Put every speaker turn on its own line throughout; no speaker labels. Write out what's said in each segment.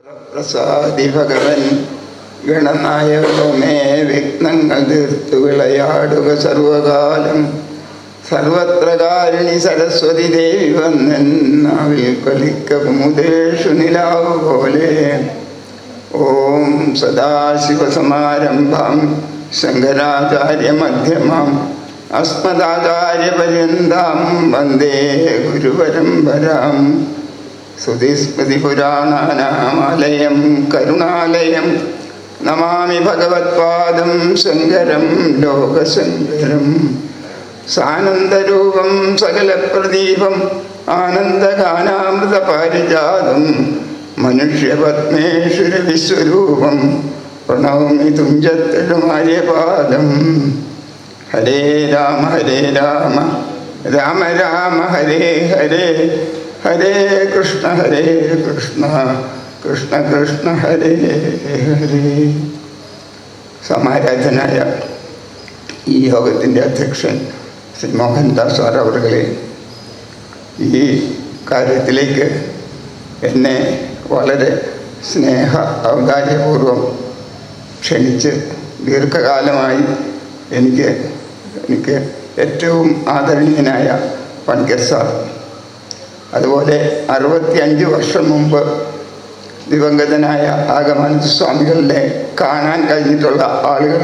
പ്രസാദി ഭഗവൻ ഗണനായകമേ വിഘ്നങ്ങൾ തീർത്തു വിളയാടുക സർവകാലം. സർവത്ര കാരിണി സരസ്വതി ദേവി വന്നെന്നാവിൽ കലിക്ക കുമുദേഷു നിലാവ് പോലെ. ഓം സദാശിവസമാരംഭാം ശങ്കരാചാര്യ മധ്യമാം അസ്മദാചാര്യപര്യന്താം വന്ദേ ഗുരുപരമ്പരാം. ശ്രുതിസ്മൃതിപുരാണാനാമാലയം കരുണാലയം നമാമി ഭഗവത്പാദം ശങ്കരം ലോകശങ്കരം. സാനന്ദരൂപം സകലപ്രദീപം ആനന്ദഗാനാമൃതപാരിജാതം മനുഷ്യപത്മേശ്വര വിശ്വരൂപം പ്രണൗമി തുഞ്ചത്തിടുമാര്യപാദം. ഹരേ രാമ രാമ രാമ ഹരേ ഹരേ, ഹരേ കൃഷ്ണ കൃഷ്ണ കൃഷ്ണ ഹരേ ഹരേ. സമാരാധനായ ഈ യോഗത്തിൻ്റെ അധ്യക്ഷൻ ശ്രീ മോഹൻദാസ് സാർ അവരുകളെ ഈ കാര്യത്തിലേക്ക് എന്നെ വളരെ സ്നേഹ ഔദാര്യപൂർവം ക്ഷണിച്ച് ദീർഘകാലമായി എനിക്ക് ഏറ്റവും ആദരണീയനായ പണിക്കർ സാർ, അതുപോലെ 65 വർഷം മുമ്പ് ദിവംഗതനായ ആഗമാനന്ദ സ്വാമികളെ കാണാൻ കഴിഞ്ഞിട്ടുള്ള ആളുകൾ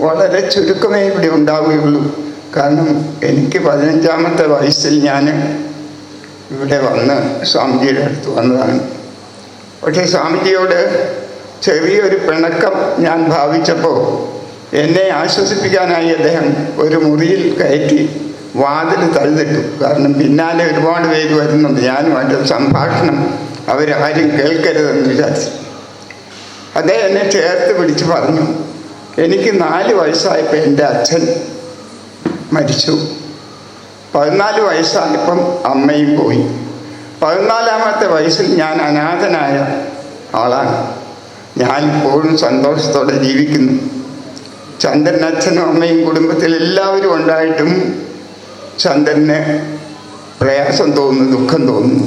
വളരെ ചുരുക്കമേ ഇവിടെ ഉണ്ടാവുകയുള്ളൂ. കാരണം എനിക്ക് 15ാമത്തെ വയസ്സിൽ ഞാൻ ഇവിടെ വന്ന് സ്വാമിജിയുടെ അടുത്ത് വന്നതാണ്. പക്ഷേ സ്വാമിജിയോട് ചെറിയൊരു പിണക്കം ഞാൻ ഭാവിച്ചപ്പോൾ എന്നെ ആശ്വസിപ്പിക്കാനായി അദ്ദേഹം ഒരു മുറിയിൽ കയറ്റി വാതിൽ തഴുതിട്ടു. കാരണം പിന്നാലെ ഒരുപാട് പേര് വരുന്നുണ്ട്, ഞാനുമായിട്ട് സംഭാഷണം അവരാരും കേൾക്കരുതെന്ന് വിചാരിച്ചു. അദ്ദേഹം എന്നെ ചേർത്ത് പിടിച്ച് പറഞ്ഞു, എനിക്ക് 4 വയസ്സായപ്പോൾ എൻ്റെ അച്ഛൻ മരിച്ചു, 14 വയസ്സായപ്പം അമ്മയും പോയി, 14ാമത്തെ വയസ്സിൽ ഞാൻ അനാഥനായ ആളാണ്. ഞാൻ ഇപ്പോഴും സന്തോഷത്തോടെ ജീവിക്കുന്നു. ചന്ദ്രൻ അച്ഛനും അമ്മയും കുടുംബത്തിൽ എല്ലാവരും ഉണ്ടായിട്ടും ചന്ദ്രന് പ്രയാസം തോന്നുന്നു, ദുഃഖം തോന്നുന്നു.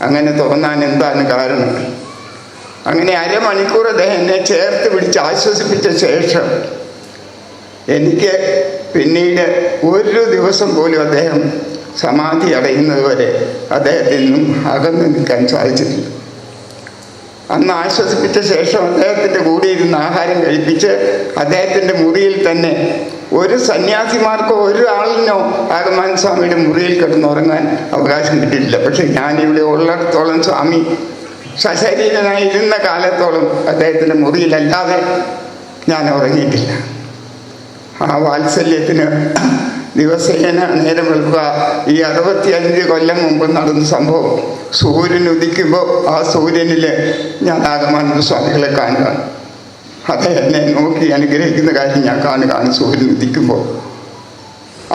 അങ്ങനെ തോന്നാൻ എന്താണ് കാരണം? അങ്ങനെ അരമണിക്കൂർ അദ്ദേഹം എന്നെ ചേർത്ത് പിടിച്ച് ആശ്വസിപ്പിച്ച ശേഷം എനിക്ക് പിന്നീട് ഒരു ദിവസം പോലും അദ്ദേഹം സമാധി അടയുന്നത് വരെ അദ്ദേഹത്തിൽ നിന്നും അകന്നു നിൽക്കാൻ സാധിച്ചിട്ടില്ല. അന്ന് ആശ്വസിപ്പിച്ച ശേഷം അദ്ദേഹത്തിൻ്റെ കൂടെ ഇരുന്ന് ആഹാരം കഴിപ്പിച്ച് അദ്ദേഹത്തിൻ്റെ മുറിയിൽ തന്നെ ഒരു സന്യാസിമാർക്കോ ഒരു ആളിനോ ആഗമാനന്ദ സ്വാമിയുടെ മുറിയിൽ കിടന്നുറങ്ങാൻ അവകാശം കിട്ടിയിട്ടില്ല. പക്ഷെ ഞാനിവിടെ ഉള്ളിടത്തോളം സ്വാമി സശരീരനായി ഇരുന്ന കാലത്തോളം അദ്ദേഹത്തിൻ്റെ മുറിയിലല്ലാതെ ഞാൻ ഉറങ്ങിയിട്ടില്ല. ആ വാത്സല്യത്തിന് ദിവസേന നേരം വെളുക്കുക. ഈ 65 കൊല്ലം മുമ്പ് നടന്ന സംഭവം, സൂര്യൻ ഉദിക്കുമ്പോൾ ആ സൂര്യനിൽ ഞാൻ ആഗമാനന്ദ സ്വാമികളെ കാണുക. അത് എന്നെ നോക്കി അനുഗ്രഹിക്കുന്ന കാര്യം ഞാൻ കാണുകയാണ്. സൂര്യൻ ഉദിക്കുമ്പോൾ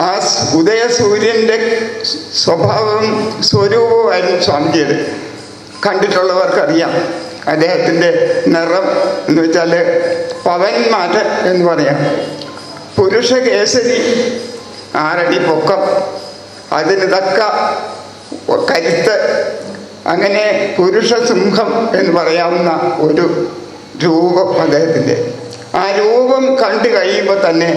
ആ ഉദയ സൂര്യൻ്റെ സ്വഭാവം സ്വരൂപമായിരുന്നു സ്വാമിജിയുടെ. കണ്ടിട്ടുള്ളവർക്കറിയാം. അദ്ദേഹത്തിൻ്റെ നിറം എന്ന് വെച്ചാൽ പവന്മാര് എന്ന് പറയാം. പുരുഷ കേസരി, 6 അടി പൊക്കം, അതിന് തക്ക കരുത്ത്, അങ്ങനെ പുരുഷ സിംഹം എന്ന് പറയാവുന്ന ഒരു രൂപം അദ്ദേഹത്തിൻ്റെ. ആ രൂപം കണ്ടു കഴിയുമ്പോൾ തന്നെ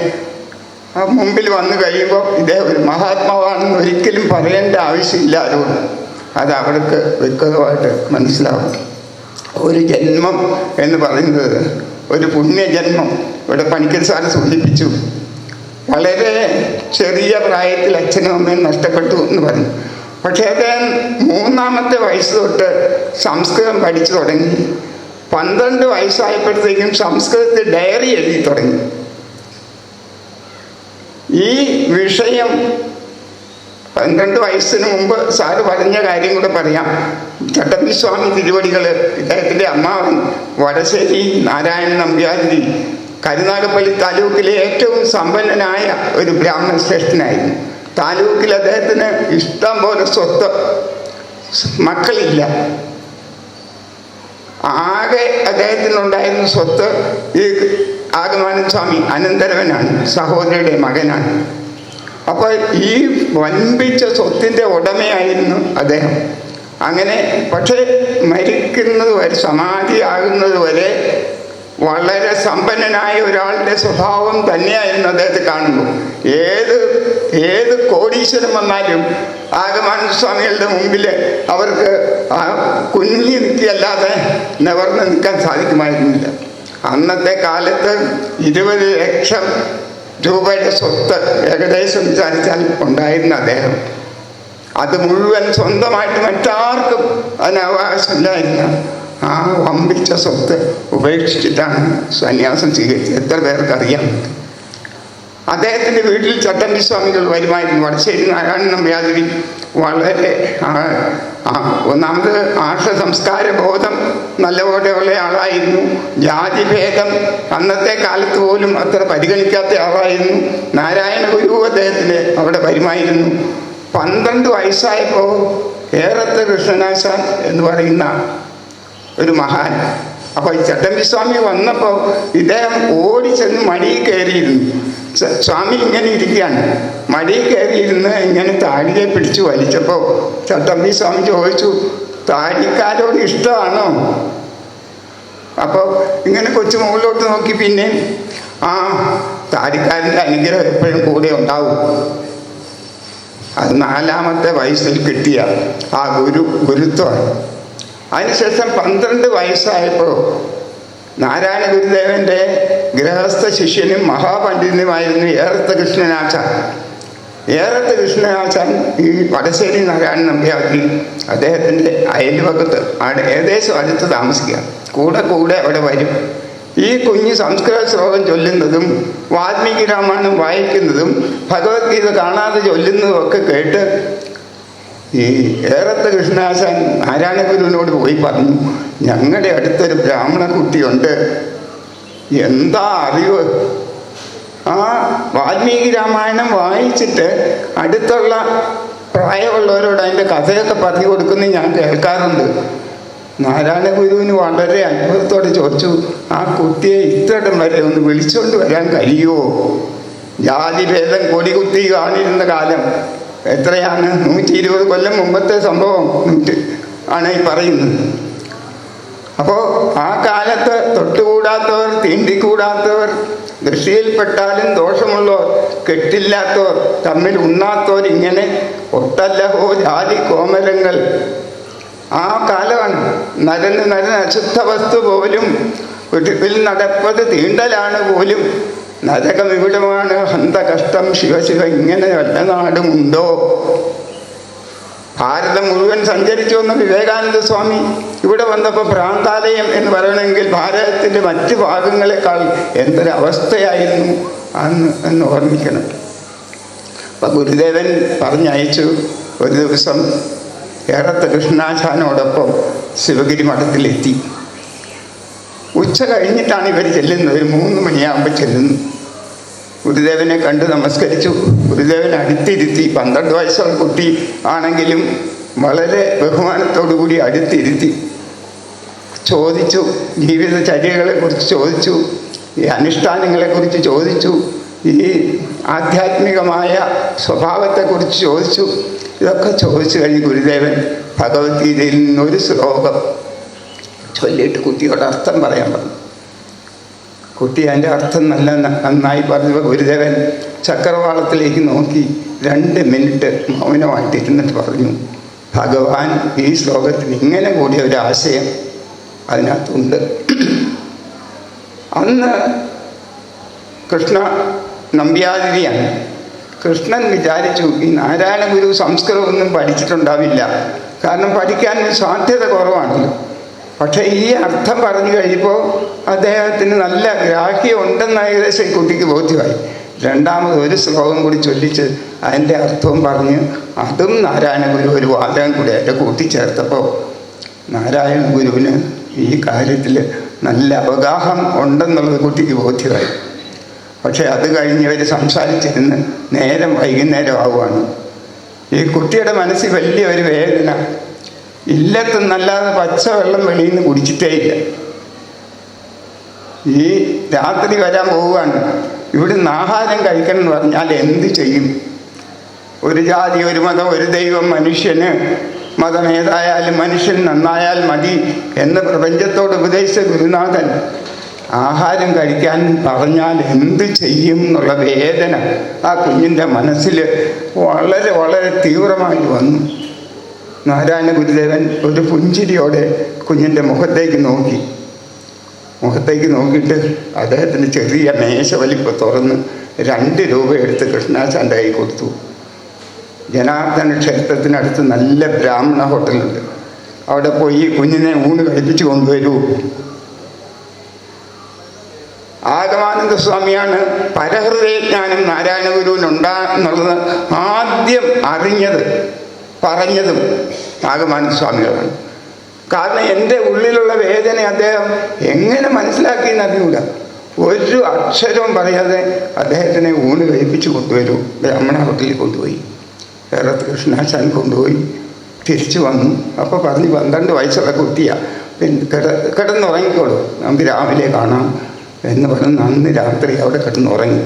മുമ്പിൽ വന്നു കഴിയുമ്പോൾ ഇദ്ദേഹം ഒരു മഹാത്മാവാണെന്ന് ഒരിക്കലും പറയേണ്ട ആവശ്യമില്ല ആരോടും. അത് അവർക്ക് വ്യക്തമായിട്ട് മനസ്സിലാവും. ഒരു ജന്മം എന്ന് പറയുന്നത് ഒരു പുണ്യജന്മം. ഇവിടെ പണിക്കർ സാർ സൂചിപ്പിച്ചു, വളരെ ചെറിയ പ്രായത്തിൽ അച്ഛനും അമ്മയും നഷ്ടപ്പെട്ടു എന്ന് പറഞ്ഞു. പക്ഷേ അദ്ദേഹം 3ാമത്തെ വയസ്സ് തൊട്ട് സംസ്കൃതം പഠിച്ചു തുടങ്ങി. 12 വയസ്സായപ്പോഴത്തേക്കും സംസ്കൃതത്തിൽ ഡയറി എഴുതി തുടങ്ങി. ഈ വിഷയം 12 വയസ്സിന് മുമ്പ് സാറ് പറഞ്ഞ കാര്യം കൂടെ പറയാം. ചട്ടമ്പിസ്വാമി തിരുവടികൾ, ഇദ്ദേഹത്തിൻ്റെ അമ്മാവൻ വടശ്ശേരി നാരായണ നമ്പ്യാരി, കരുനാഗപ്പള്ളി താലൂക്കിലെ ഏറ്റവും സമ്പന്നനായ ഒരു ബ്രാഹ്മണ ശ്രേഷ്ഠനായിരുന്നു. താലൂക്കിൽ അദ്ദേഹത്തിന് ഇഷ്ടം പോലെ സ്വത്ത്, മക്കളില്ല. ആകെ അദ്ദേഹത്തിനുണ്ടായിരുന്ന സ്വത്ത് ഈ ആഗമാനന്ദ സ്വാമി അനന്തരവനാണ്, സഹോദരിയുടെ മകനാണ്. അപ്പോൾ ഈ വൻപിച്ച സ്വത്തിൻ്റെ ഉടമയായിരുന്നു അദ്ദേഹം. അങ്ങനെ പക്ഷേ മരിക്കുന്നത് വരെ, സമാധിയാകുന്നത് വരെ വളരെ സമ്പന്നനായ ഒരാളുടെ സ്വഭാവം തന്നെയായിരുന്നു അദ്ദേഹത്തെ കാണുമ്പോൾ. ഏത് കോടീശ്വരം വന്നാലും ആഗമാനന്ദ സ്വാമികളുടെ മുമ്പിൽ അവർക്ക് ആ കുഞ്ഞി നിൽക്കുകയല്ലാതെ നിവർന്ന് നിൽക്കാൻ സാധിക്കുമായിരുന്നില്ല. അന്നത്തെ കാലത്ത് 20 ലക്ഷം രൂപയുടെ സ്വത്ത് ഏകദേശം വിചാരിച്ചാൽ ഉണ്ടായിരുന്ന അദ്ദേഹം അത് മുഴുവൻ സ്വന്തമായിട്ട് മറ്റാർക്കും അതിന് അവകാശമില്ലായിരുന്ന ആ വമ്പിച്ച സ്വത്ത് ഉപേക്ഷിച്ചിട്ടാണ് സന്യാസം സ്വീകരിച്ചത്. എത്ര പേർക്കറിയാം. അദ്ദേഹത്തിൻ്റെ വീട്ടിൽ ചട്ടമ്പി സ്വാമികൾ വരുമായിരുന്നു. വടശ്ശേരി നാരായണൻ നമ്പ്യാതിരി വളരെ ഒന്നാമത് ആർഷ സംസ്കാര ബോധം നല്ലപോലെയുള്ള ആളായിരുന്നു. ജാതിഭേദം അന്നത്തെ കാലത്ത് പോലും അത്ര പരിഗണിക്കാത്ത ആളായിരുന്നു. നാരായണ ഗുരു അദ്ദേഹത്തിന് അവിടെ വരുമായിരുന്നു. 12 വയസ്സായപ്പോൾ ഏറത്ത് കൃഷ്ണനാശാൻ എന്ന് പറയുന്ന ഒരു മഹാൻ, അപ്പോൾ ഈ ചട്ടമ്പി സ്വാമി വന്നപ്പോൾ ഇദ്ദേഹം ഓടിച്ചെന്ന് മടിയിൽ കയറിയിരുന്നു. സ്വാമി ഇങ്ങനെ ഇരിക്കുകയാണ്, മടിയിൽ കയറിയിരുന്ന് ഇങ്ങനെ താടിയെ പിടിച്ചു വലിച്ചപ്പോൾ ചട്ടമ്പി സ്വാമി ചോദിച്ചു, താടിക്കാരോട് ഇഷ്ടമാണോ? അപ്പോൾ ഇങ്ങനെ കൊച്ചു മുകളിലോട്ട് നോക്കി, പിന്നെ ആ താടിക്കാരൻ്റെ അനുഗ്രഹം എപ്പോഴും കൂടെ ഉണ്ടാവും. അത് 4ാമത്തെ വയസ്സിൽ കിട്ടിയ ആ ഗുരുത്വമാണ്. അതിനുശേഷം 12 വയസ്സായപ്പോൾ നാരായണ ഗുരുദേവൻ്റെ ഗൃഹസ്ഥ ശിഷ്യനും മഹാപണ്ഡിതനുമായിരുന്നു ഏറത്ത് കൃഷ്ണനാശാൻ. ഏറത്ത് കൃഷ്ണനാശാൻ ഈ വടശ്ശേരി നാരായണൻ നമ്പ്യാതിരി അദ്ദേഹത്തിൻ്റെ അയൽവക്കത്ത് ഏകദേശം അടുത്ത് താമസിക്കുക. കൂടെ അവിടെ വരും. ഈ കുഞ്ഞ് സംസ്കൃത ശ്ലോകം ചൊല്ലുന്നതും വാൽമീകി രാമായണം വായിക്കുന്നതും ഭഗവത്ഗീത കാണാതെ ചൊല്ലുന്നതും ഒക്കെ കേട്ട് ഈ ഏറത്ത് കൃഷ്ണനാശാൻ നാരായണ ഗുരുവിനോട് പോയി പറഞ്ഞു, ഞങ്ങളുടെ അടുത്തൊരു ബ്രാഹ്മണ കുട്ടിയുണ്ട്, എന്താ അറിവ്, ആ വാൽമീകി രാമായണം വായിച്ചിട്ട് അടുത്തുള്ള പ്രായമുള്ളവരോട് അതിൻ്റെ കഥയൊക്കെ പറഞ്ഞു കൊടുക്കുന്നത് ഞാൻ കേൾക്കാറുണ്ട്. നാരായണ ഗുരുവിന് വളരെ അത്ഭുതത്തോടെ ചോദിച്ചു, ആ കുട്ടിയെ ഇത്രയിടം വരെ ഒന്ന് വിളിച്ചുകൊണ്ട് വരാൻ കഴിയുമോ? ജാതിഭേദം കൊടികുത്തി കാണിരുന്ന കാലം എത്രയാണ്? 120 കൊല്ലം മുമ്പത്തെ സംഭവം ആണ് ഈ പറയുന്നത്. അപ്പോൾ ആ കാലത്ത് തൊട്ടുകൂടാത്തവർ, തീണ്ടിക്കൂടാത്തവർ, ദൃഷ്ടിയിൽപ്പെട്ടാലും ദോഷമുള്ളവർ, കെട്ടില്ലാത്തവർ, തമ്മിൽ ഉണ്ണാത്തവർ, ഇങ്ങനെ ഒട്ടല്ലഹോ ജാതി കോമരങ്ങൾ. ആ കാലമാണ്. നരന് അശുദ്ധ വസ്തു പോലും വീട്ടിൽ നടപ്പത് തീണ്ടലാണ് പോലും. നരകം ഇവിടമാണ്, ഹന്തകഷ്ടം ശിവശിവ, ഇങ്ങനെ വല്ല നാടുമുണ്ടോ? ഭാരതം മുഴുവൻ സഞ്ചരിച്ചു വന്ന വിവേകാനന്ദ സ്വാമി ഇവിടെ വന്നപ്പോൾ ഭ്രാന്താലയം എന്ന് പറയണമെങ്കിൽ ഭാരതത്തിൻ്റെ മറ്റ് ഭാഗങ്ങളെക്കാൾ എന്തൊരവസ്ഥയായിരുന്നു എന്ന് ഓർമ്മിക്കണം. അപ്പം ഗുരുദേവൻ പറഞ്ഞയച്ചു. ഒരു ദിവസം ഏറത്ത് കൃഷ്ണനാശാനോടൊപ്പം ശിവഗിരി മഠത്തിലെത്തി. ഉച്ച കഴിഞ്ഞിട്ടാണ് ഇവർ ചെല്ലുന്നത്. ഒരു 3 മണിയാകുമ്പോൾ ചെല്ലുന്നു. ഗുരുദേവനെ കണ്ട് നമസ്കരിച്ചു. ഗുരുദേവൻ അടുത്തിരുത്തി. 12 വയസ്സുള്ള കുട്ടി ആണെങ്കിലും വളരെ ബഹുമാനത്തോടുകൂടി അടുത്തിരുത്തി ചോദിച്ചു. ജീവിതചര്യകളെക്കുറിച്ച് ചോദിച്ചു, ഈ അനുഷ്ഠാനങ്ങളെക്കുറിച്ച് ചോദിച്ചു, ഈ ആധ്യാത്മികമായ സ്വഭാവത്തെക്കുറിച്ച് ചോദിച്ചു. ഇതൊക്കെ ചോദിച്ചു കഴിഞ്ഞ് ഗുരുദേവൻ ഭഗവത്ഗീതയിൽ നിന്നൊരു ശ്ലോകം ചൊല്ലിയിട്ട് കുട്ടിയോട് അർത്ഥം പറയാൻ പറഞ്ഞു. കുട്ടി അതിൻ്റെ അർത്ഥം നന്നായി പറഞ്ഞപ്പോൾ ഗുരുദേവൻ ചക്രവാളത്തിലേക്ക് നോക്കി 2 മിനിറ്റ് മൗനമായിട്ടിരുന്നിട്ട് പറഞ്ഞു, ഭഗവാൻ ഈ ശ്ലോകത്തിന് ഇങ്ങനെ കൂടിയ ഒരു ആശയം അതിനകത്തുണ്ട്. അന്ന് കൃഷ്ണ നമ്പ്യാതിരിയാണ്. കൃഷ്ണൻ വിചാരിച്ചു ഈ നാരായണ ഗുരു സംസ്കൃതമൊന്നും പഠിച്ചിട്ടുണ്ടാവില്ല, കാരണം പഠിക്കാൻ സാധ്യത കുറവാണല്ലോ. പക്ഷേ ഈ അർത്ഥം പറഞ്ഞു കഴിയുമ്പോൾ അദ്ദേഹത്തിന് നല്ല ഗ്രാഹ്യം ഉണ്ടെന്ന് ഏകദേശം ഈ കുട്ടിക്ക് ബോധ്യമായി. 2ാമത് ഒരു ശ്ലോകം കൂടി ചൊല്ലിച്ച് അതിൻ്റെ അർത്ഥവും പറഞ്ഞ് അതും നാരായണ ഗുരു ഒരു വാചകം കൂടി അതിൻ്റെ കൂട്ടിച്ചേർത്തപ്പോൾ നാരായണ ഗുരുവിന് ഈ കാര്യത്തിൽ നല്ല അവഗാഹം ഉണ്ടെന്നുള്ളത് കുട്ടിക്ക് ബോധ്യമായി. പക്ഷേ അത് കഴിഞ്ഞവർ സംസാരിച്ചിരുന്ന് നേരം വൈകുന്നേരം ആവുകയാണ്. ഈ കുട്ടിയുടെ മനസ്സിൽ വലിയൊരു വേദന. ഇല്ലത്തെന്നല്ലാതെ പച്ചവെള്ളം വെളിയിൽ നിന്ന് കുടിച്ചിട്ടേ ഇല്ല. ഈ രാത്രി വരാൻ പോവുകയാണ്. ഇവിടുന്ന് ആഹാരം കഴിക്കണം എന്ന് പറഞ്ഞാൽ എന്ത് ചെയ്യും? ഒരു ജാതി, ഒരു മതം, ഒരു ദൈവം, മനുഷ്യന് മതമേതായാലും മനുഷ്യൻ നന്നായാൽ മതി എന്ന് പ്രപഞ്ചത്തോട് ഉപദേശിച്ച ഗുരുനാഥൻ ആഹാരം കഴിക്കാൻ പറഞ്ഞാൽ എന്ത് ചെയ്യും എന്നുള്ള വേദന ആ കുഞ്ഞിൻ്റെ മനസ്സിൽ വളരെ വളരെ തീവ്രമായി വന്നു. നാരായണ ഗുരുദേവൻ ഒരു പുഞ്ചിരിയോടെ കുഞ്ഞിൻ്റെ മുഖത്തേക്ക് നോക്കിയിട്ട് അദ്ദേഹത്തിന് ചെറിയ മേശ വലിപ്പം തുറന്ന് 2 രൂപ എടുത്ത് കൃഷ്ണാചാൻ്റെ കൈ കൊടുത്തു. ജനാർദ്ദന ക്ഷേത്രത്തിനടുത്ത് നല്ല ബ്രാഹ്മണ ഹോട്ടലുണ്ട്, അവിടെ പോയി കുഞ്ഞിനെ ഊണ് കഴിപ്പിച്ച് കൊണ്ടുവരൂ. ആഗമാനന്ദ സ്വാമിയാണ് പരഹൃദയജ്ഞാനം നാരായണ ഗുരുവിനുണ്ടെന്നുള്ളത് ആദ്യം പറഞ്ഞതും ആഗമാനന്ദ സ്വാമികളാണ്. കാരണം എൻ്റെ ഉള്ളിലുള്ള വേദന അദ്ദേഹം എങ്ങനെ മനസ്സിലാക്കിയെന്ന് അറിഞ്ഞൂടാ. ഒരു അക്ഷരവും പറയാതെ അദ്ദേഹത്തിനെ ഊണ് കഴിപ്പിച്ച് കൊണ്ടുവരൂ. ബ്രാഹ്മണ ഹോട്ടലിൽ കൊണ്ടുപോയി, കേരളത്തിൽ കൃഷ്ണാശാൻ കൊണ്ടുപോയി തിരിച്ചു വന്നു. അപ്പോൾ പറഞ്ഞ് 12 വയസ്സുള്ള കുട്ടിയാണ്, കിടന്നുറങ്ങിക്കോളൂ, നമുക്ക് രാവിലെ കാണാം എന്ന് പറഞ്ഞ് അന്ന് രാത്രി അവിടെ കിടന്നുറങ്ങി.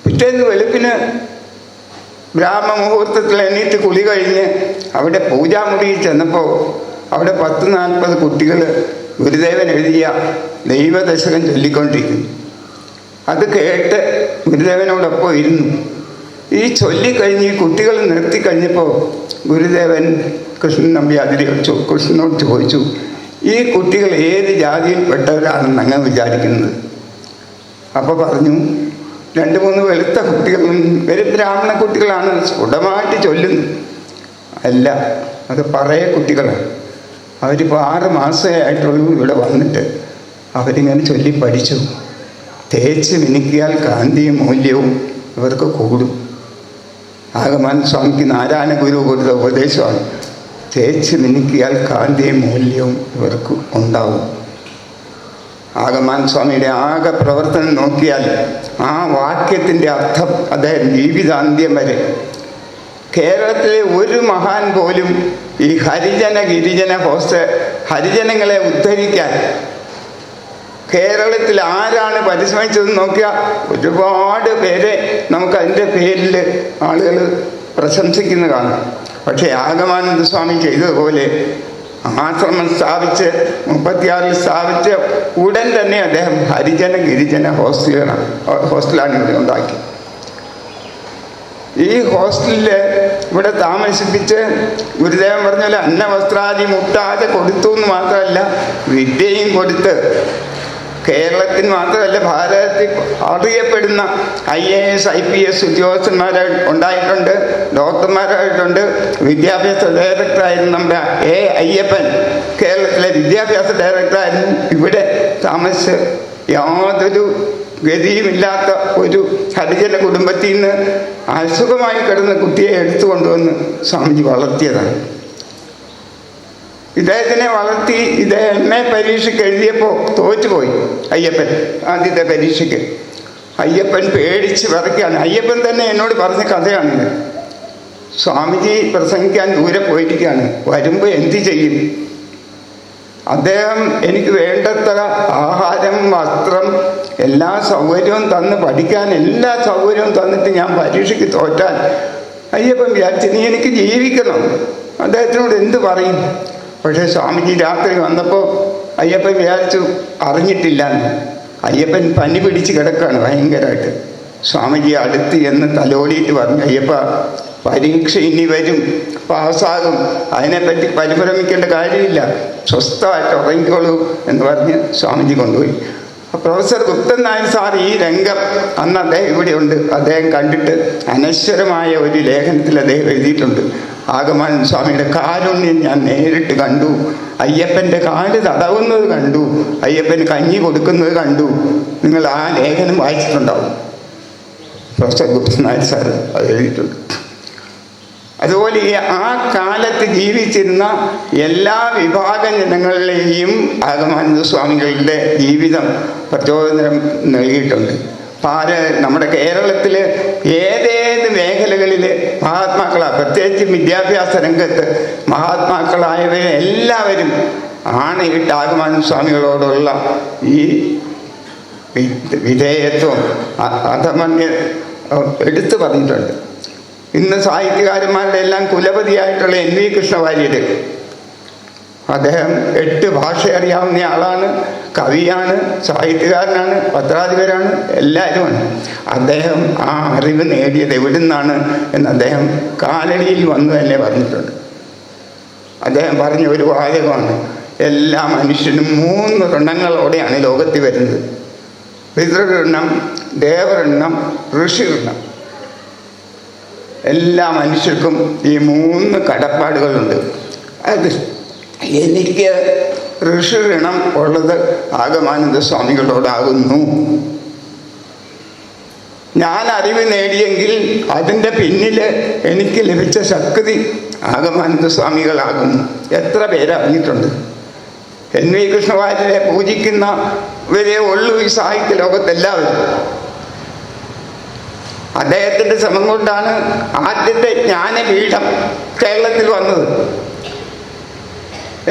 പിറ്റേന്ന് വെളുപ്പിന് ബ്രാഹ്മമുഹൂർത്തത്തിൽ എണീറ്റ് കുളി കഴിഞ്ഞ് അവിടെ പൂജാമുറിയിൽ ചെന്നപ്പോൾ അവിടെ 10-40 കുട്ടികൾ ഗുരുദേവൻ എഴുതിയ ദൈവദശകം ചൊല്ലിക്കൊണ്ടിരിക്കുന്നു. അത് കേട്ട് ഗുരുദേവനോടൊപ്പം ഇരുന്നു. ഈ ചൊല്ലിക്കഴിഞ്ഞ് ഈ കുട്ടികൾ നിർത്തിക്കഴിഞ്ഞപ്പോൾ ഗുരുദേവൻ കൃഷ്ണനോട് ചോദിച്ചു, ഈ കുട്ടികൾ ഏത് ജാതിയിൽപ്പെട്ടവരാണെന്ന് അങ്ങ് വിചാരിക്കുന്നത്? അപ്പോൾ പറഞ്ഞു, 2-3 വെളുത്ത കുട്ടികളും ബ്രാഹ്മണ കുട്ടികളാണ്, സ്ഫുടമായിട്ട് ചൊല്ലുന്നു. അല്ല, അത് പറയ കുട്ടികളാണ്. അവരിപ്പോൾ 6 മാസമേ ആയിട്ടുള്ളൂ ഇവിടെ വന്നിട്ട്. അവരിങ്ങനെ ചൊല്ലി പഠിച്ചു. തേച്ച് മിനുക്കിയാൽ കാന്തിയും മൂല്യവും ഇവർക്ക് കൂടും. ആഗമാനന്ദ സ്വാമിക്ക് നാരായണ ഗുരു കൊടുത്ത ഉപദേശമാണ്, തേച്ച് മിനുക്കിയാൽ കാന്തിയും മൂല്യവും ഇവർക്ക് ഉണ്ടാവും. ആഗമാനന്ദ സ്വാമിയുടെ ആകെ പ്രവർത്തനം നോക്കിയാൽ ആ വാക്യത്തിൻ്റെ അർത്ഥം അദ്ദേഹം ജീവിതാന്ത്യം വരെ. കേരളത്തിലെ ഒരു മഹാൻ പോലും ഈ ഹരിജനങ്ങളെ ഉദ്ധരിക്കാൻ കേരളത്തിൽ ആരാണ് പരിശ്രമിച്ചതെന്ന് നോക്കിയാൽ ഒരുപാട് പേരെ നമുക്കതിൻ്റെ പേരിൽ ആളുകൾ പ്രശംസിക്കുന്ന കാണാം. പക്ഷേ ആഗമാനന്ദ സ്വാമി ചെയ്തതുപോലെ ആശ്രമം സ്ഥാപിച്ച് 36 സ്ഥാപിച്ച് ഉടൻ തന്നെ അദ്ദേഹം ഗിരിജന ഹോസ്റ്റലാണ് ഇവിടെ ഉണ്ടാക്കി. ഈ ഹോസ്റ്റലിൽ ഇവിടെ താമസിപ്പിച്ച് ഗുരുദേവൻ പറഞ്ഞാൽ അന്നവസ്ത്രാദി മുട്ടാതെ കൊടുത്തു എന്ന് മാത്രമല്ല, വിദ്യയും കൊടുത്ത് കേരളത്തിന് മാത്രമല്ല ഭാരതത്തിൽ അറിയപ്പെടുന്ന IAS IPS ഉദ്യോഗസ്ഥന്മാരെ ഉണ്ടായിട്ടുണ്ട്, ഡോക്ടർമാരായിട്ടുണ്ട്. വിദ്യാഭ്യാസ ഡയറക്ടറായിരുന്നു നമ്മുടെ അയ്യപ്പൻ, കേരളത്തിലെ വിദ്യാഭ്യാസ ഡയറക്ടറായിരുന്നു. ഇവിടെ താമസിച്ച് യാതൊരു ഗതിയുമില്ലാത്ത ഒരു ഹരിജന കുടുംബത്തിൽ നിന്ന് അസുഖമായി കിടന്ന കുട്ടിയെ എടുത്തു കൊണ്ടുവന്ന് സ്വാമിജി വളർത്തിയതാണ്. ഇദ്ദേഹത്തിനെ വളർത്തി ഇദ്ദേഹം MA പരീക്ഷയ്ക്ക് എഴുതിയപ്പോൾ തോറ്റുപോയി അയ്യപ്പൻ. ആദ്യത്തെ പരീക്ഷയ്ക്ക് അയ്യപ്പൻ പേടിച്ച് വിറയ്ക്കാണ്. അയ്യപ്പൻ തന്നെ എന്നോട് പറഞ്ഞ കഥയാണിത്. സ്വാമിജി പ്രസംഗിക്കാൻ ദൂരെ പോയിരിക്കുകയാണ്, വരുമ്പോൾ എന്ത് ചെയ്യും? അദ്ദേഹം എനിക്ക് വേണ്ടത്ര ആഹാരം, വസ്ത്രം, എല്ലാ സൗകര്യവും തന്ന് പഠിക്കാൻ എല്ലാ സൗകര്യവും തന്നിട്ട് ഞാൻ പരീക്ഷയ്ക്ക് തോറ്റാൽ അയ്യപ്പൻ വിചാരിച്ചു നീ എനിക്ക് ജീവിക്കണം. അദ്ദേഹത്തിനോട് എന്ത് പറയും? പക്ഷേ സ്വാമിജി രാത്രി വന്നപ്പോൾ അയ്യപ്പൻ വിചാരിച്ചു അറിഞ്ഞിട്ടില്ലെന്ന്. അയ്യപ്പൻ പനി പിടിച്ച് കിടക്കുകയാണ് ഭയങ്കരമായിട്ട്. സ്വാമിജി അടുത്ത് എന്ന് തലോടിയിട്ട് പറഞ്ഞു, അയ്യപ്പ പരീക്ഷ ഇനി വരും, പാസ്സാകും, അതിനെപ്പറ്റി പരിഭ്രമിക്കേണ്ട കാര്യമില്ല, സ്വസ്ഥമായിട്ട് ഉറങ്ങിക്കോളൂ എന്ന് പറഞ്ഞ് സ്വാമിജി കൊണ്ടുപോയി. പ്രൊഫസർ ഗുപ്തൻ നായർ സാർ ഈ രംഗം അന്ന് അദ്ദേഹം ഇവിടെയുണ്ട്. അദ്ദേഹം കണ്ടിട്ട് അനശ്വരമായ ഒരു ലേഖനത്തിൽ അദ്ദേഹം എഴുതിയിട്ടുണ്ട്. ആഗമാനന്ദ സ്വാമിയുടെ കാരുണ്യം ഞാൻ നേരിട്ട് കണ്ടു, അയ്യപ്പൻ്റെ കാല് തടവുന്നത് കണ്ടു, അയ്യപ്പന് കഞ്ഞി കൊടുക്കുന്നത് കണ്ടു. നിങ്ങൾ ആ ലേഖനം വായിച്ചിട്ടുണ്ടാവും. പ്രൊഫസർ ഗുപ്തൻ നായർ സാർ അത് എഴുതിയിട്ടുണ്ട്. അതുപോലെ ആ കാലത്ത് ജീവിച്ചിരുന്ന എല്ലാ വിഭാഗം ജനങ്ങളിലെയും ആഗമാനന്ദ സ്വാമികളുടെ ജീവിതം പ്രചോദനം നൽകിയിട്ടുണ്ട്. നമ്മുടെ കേരളത്തിൽ ഏതേത് മേഖലകളിൽ മഹാത്മാക്കളാണ്, പ്രത്യേകിച്ച് വിദ്യാഭ്യാസ രംഗത്ത് മഹാത്മാക്കളായവരെ എല്ലാവരും ആണയിട്ട് ആഗമാനന്ദ സ്വാമികളോടുള്ള ഈ വിധേയത്വം അധമന്യ എടുത്തു പറഞ്ഞിട്ടുണ്ട്. ഇന്ന് സാഹിത്യകാരന്മാരുടെ എല്ലാം കുലപതിയായിട്ടുള്ള NV കൃഷ്ണവാര്യർ, അദ്ദേഹം 8 ഭാഷ അറിയാവുന്ന ആളാണ്, കവിയാണ്, സാഹിത്യകാരനാണ്, പത്രാധിപരാണ്, എല്ലാവരുമാണ്. അദ്ദേഹം ആ അറിവ് നേടിയത് എവിടെ നിന്നാണ് എന്ന് അദ്ദേഹം കാലടിയിൽ വന്നു തന്നെ പറഞ്ഞിട്ടുണ്ട്. അദ്ദേഹം പറഞ്ഞ ഒരു വാചകമാണ്, എല്ലാ മനുഷ്യനും 3 ഋണങ്ങളോടെയാണ് ലോകത്തിൽ വരുന്നത്. പിതൃഋണം, ദേവഋണം, ഋഷിഋണം. എല്ലാ മനുഷ്യർക്കും ഈ 3 കടപ്പാടുകളുണ്ട്. അത് എനിക്ക് ഋഷിഋണം ഉള്ളത് ആഗമാനന്ദ സ്വാമികളോടാകുന്നു. ഞാൻ അറിവ് നേടിയെങ്കിൽ അതിൻ്റെ പിന്നിൽ എനിക്ക് ലഭിച്ച ശക്തി ആഗമാനന്ദ സ്വാമികളാകുന്നു. എത്ര പേരറിഞ്ഞിട്ടുണ്ട്? NV കൃഷ്ണവാര്യരെ പൂജിക്കുന്നവരെ ഉള്ളൂ ഈ സാഹിത്യ ലോകത്തെല്ലാവരും. അദ്ദേഹത്തിൻ്റെ ശ്രമം കൊണ്ടാണ് ആദ്യത്തെ ജ്ഞാനപീഠം കേരളത്തിൽ വന്നത്.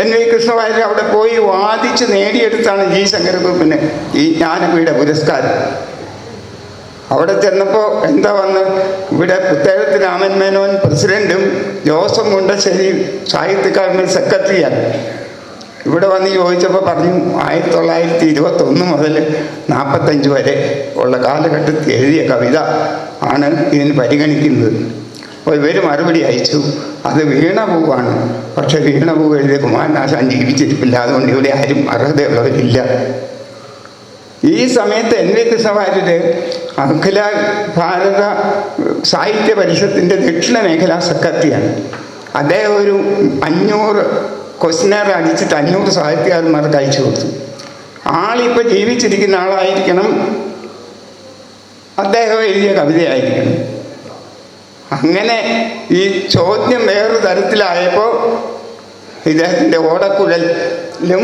NV കൃഷ്ണവാര്യർ അവിടെ പോയി വാദിച്ച് നേടിയെടുത്താണ് G ശങ്കരക്കുറുപ്പിന് ഈ ജ്ഞാനപീഠ പുരസ്കാരം. അവിടെ ചെന്നപ്പോൾ എന്താ വന്ന്, ഇവിടെ പുത്തേഴത്ത് രാമൻ മേനോൻ പ്രസിഡന്റും ജോസഫ് മുണ്ടശ്ശേരി സാഹിത്യക്കാരൻ്റെ സെക്രട്ടറിയാണ്. ഇവിടെ വന്ന് ചോദിച്ചപ്പോൾ പറഞ്ഞു 1921 മുതൽ 45 വരെ ഉള്ള കാലഘട്ടത്തിൽ എഴുതിയ കവിത ആണ് ഇതിന് പരിഗണിക്കുന്നത്. അപ്പോൾ ഇവർ മറുപടി അയച്ചു, അത് വീണപൂവാണ്. പക്ഷെ വീണപൂ എഴുതിയ കുമാരനാശാൻ ജീവിച്ചിരിപ്പില്ല, അതുകൊണ്ട് ഇവിടെ ആരും അർഹതയുള്ളവരില്ല. ഈ സമയത്ത് NV കൃഷ്ണവാര്യർ അഖില ഭാരത സാഹിത്യ പരിഷത്തിൻ്റെ ദക്ഷിണ മേഖലാ സെക്രട്ടറിയാണ്. അദ്ദേഹം ഒരു 500 ക്വസ്റ്റ്യനർ അടിച്ചിട്ട് 500 സാഹിത്യകാരന്മാർക്ക് അയച്ചു കൊടുത്തു. ആളിപ്പോൾ ജീവിച്ചിരിക്കുന്ന ആളായിരിക്കണം, അദ്ദേഹം എഴുതിയ കവിതയായിരിക്കണം. അങ്ങനെ ഈ ചോദ്യം വേറൊരു തരത്തിലായപ്പോൾ ഇദ്ദേഹത്തിൻ്റെ ഓടക്കുഴലും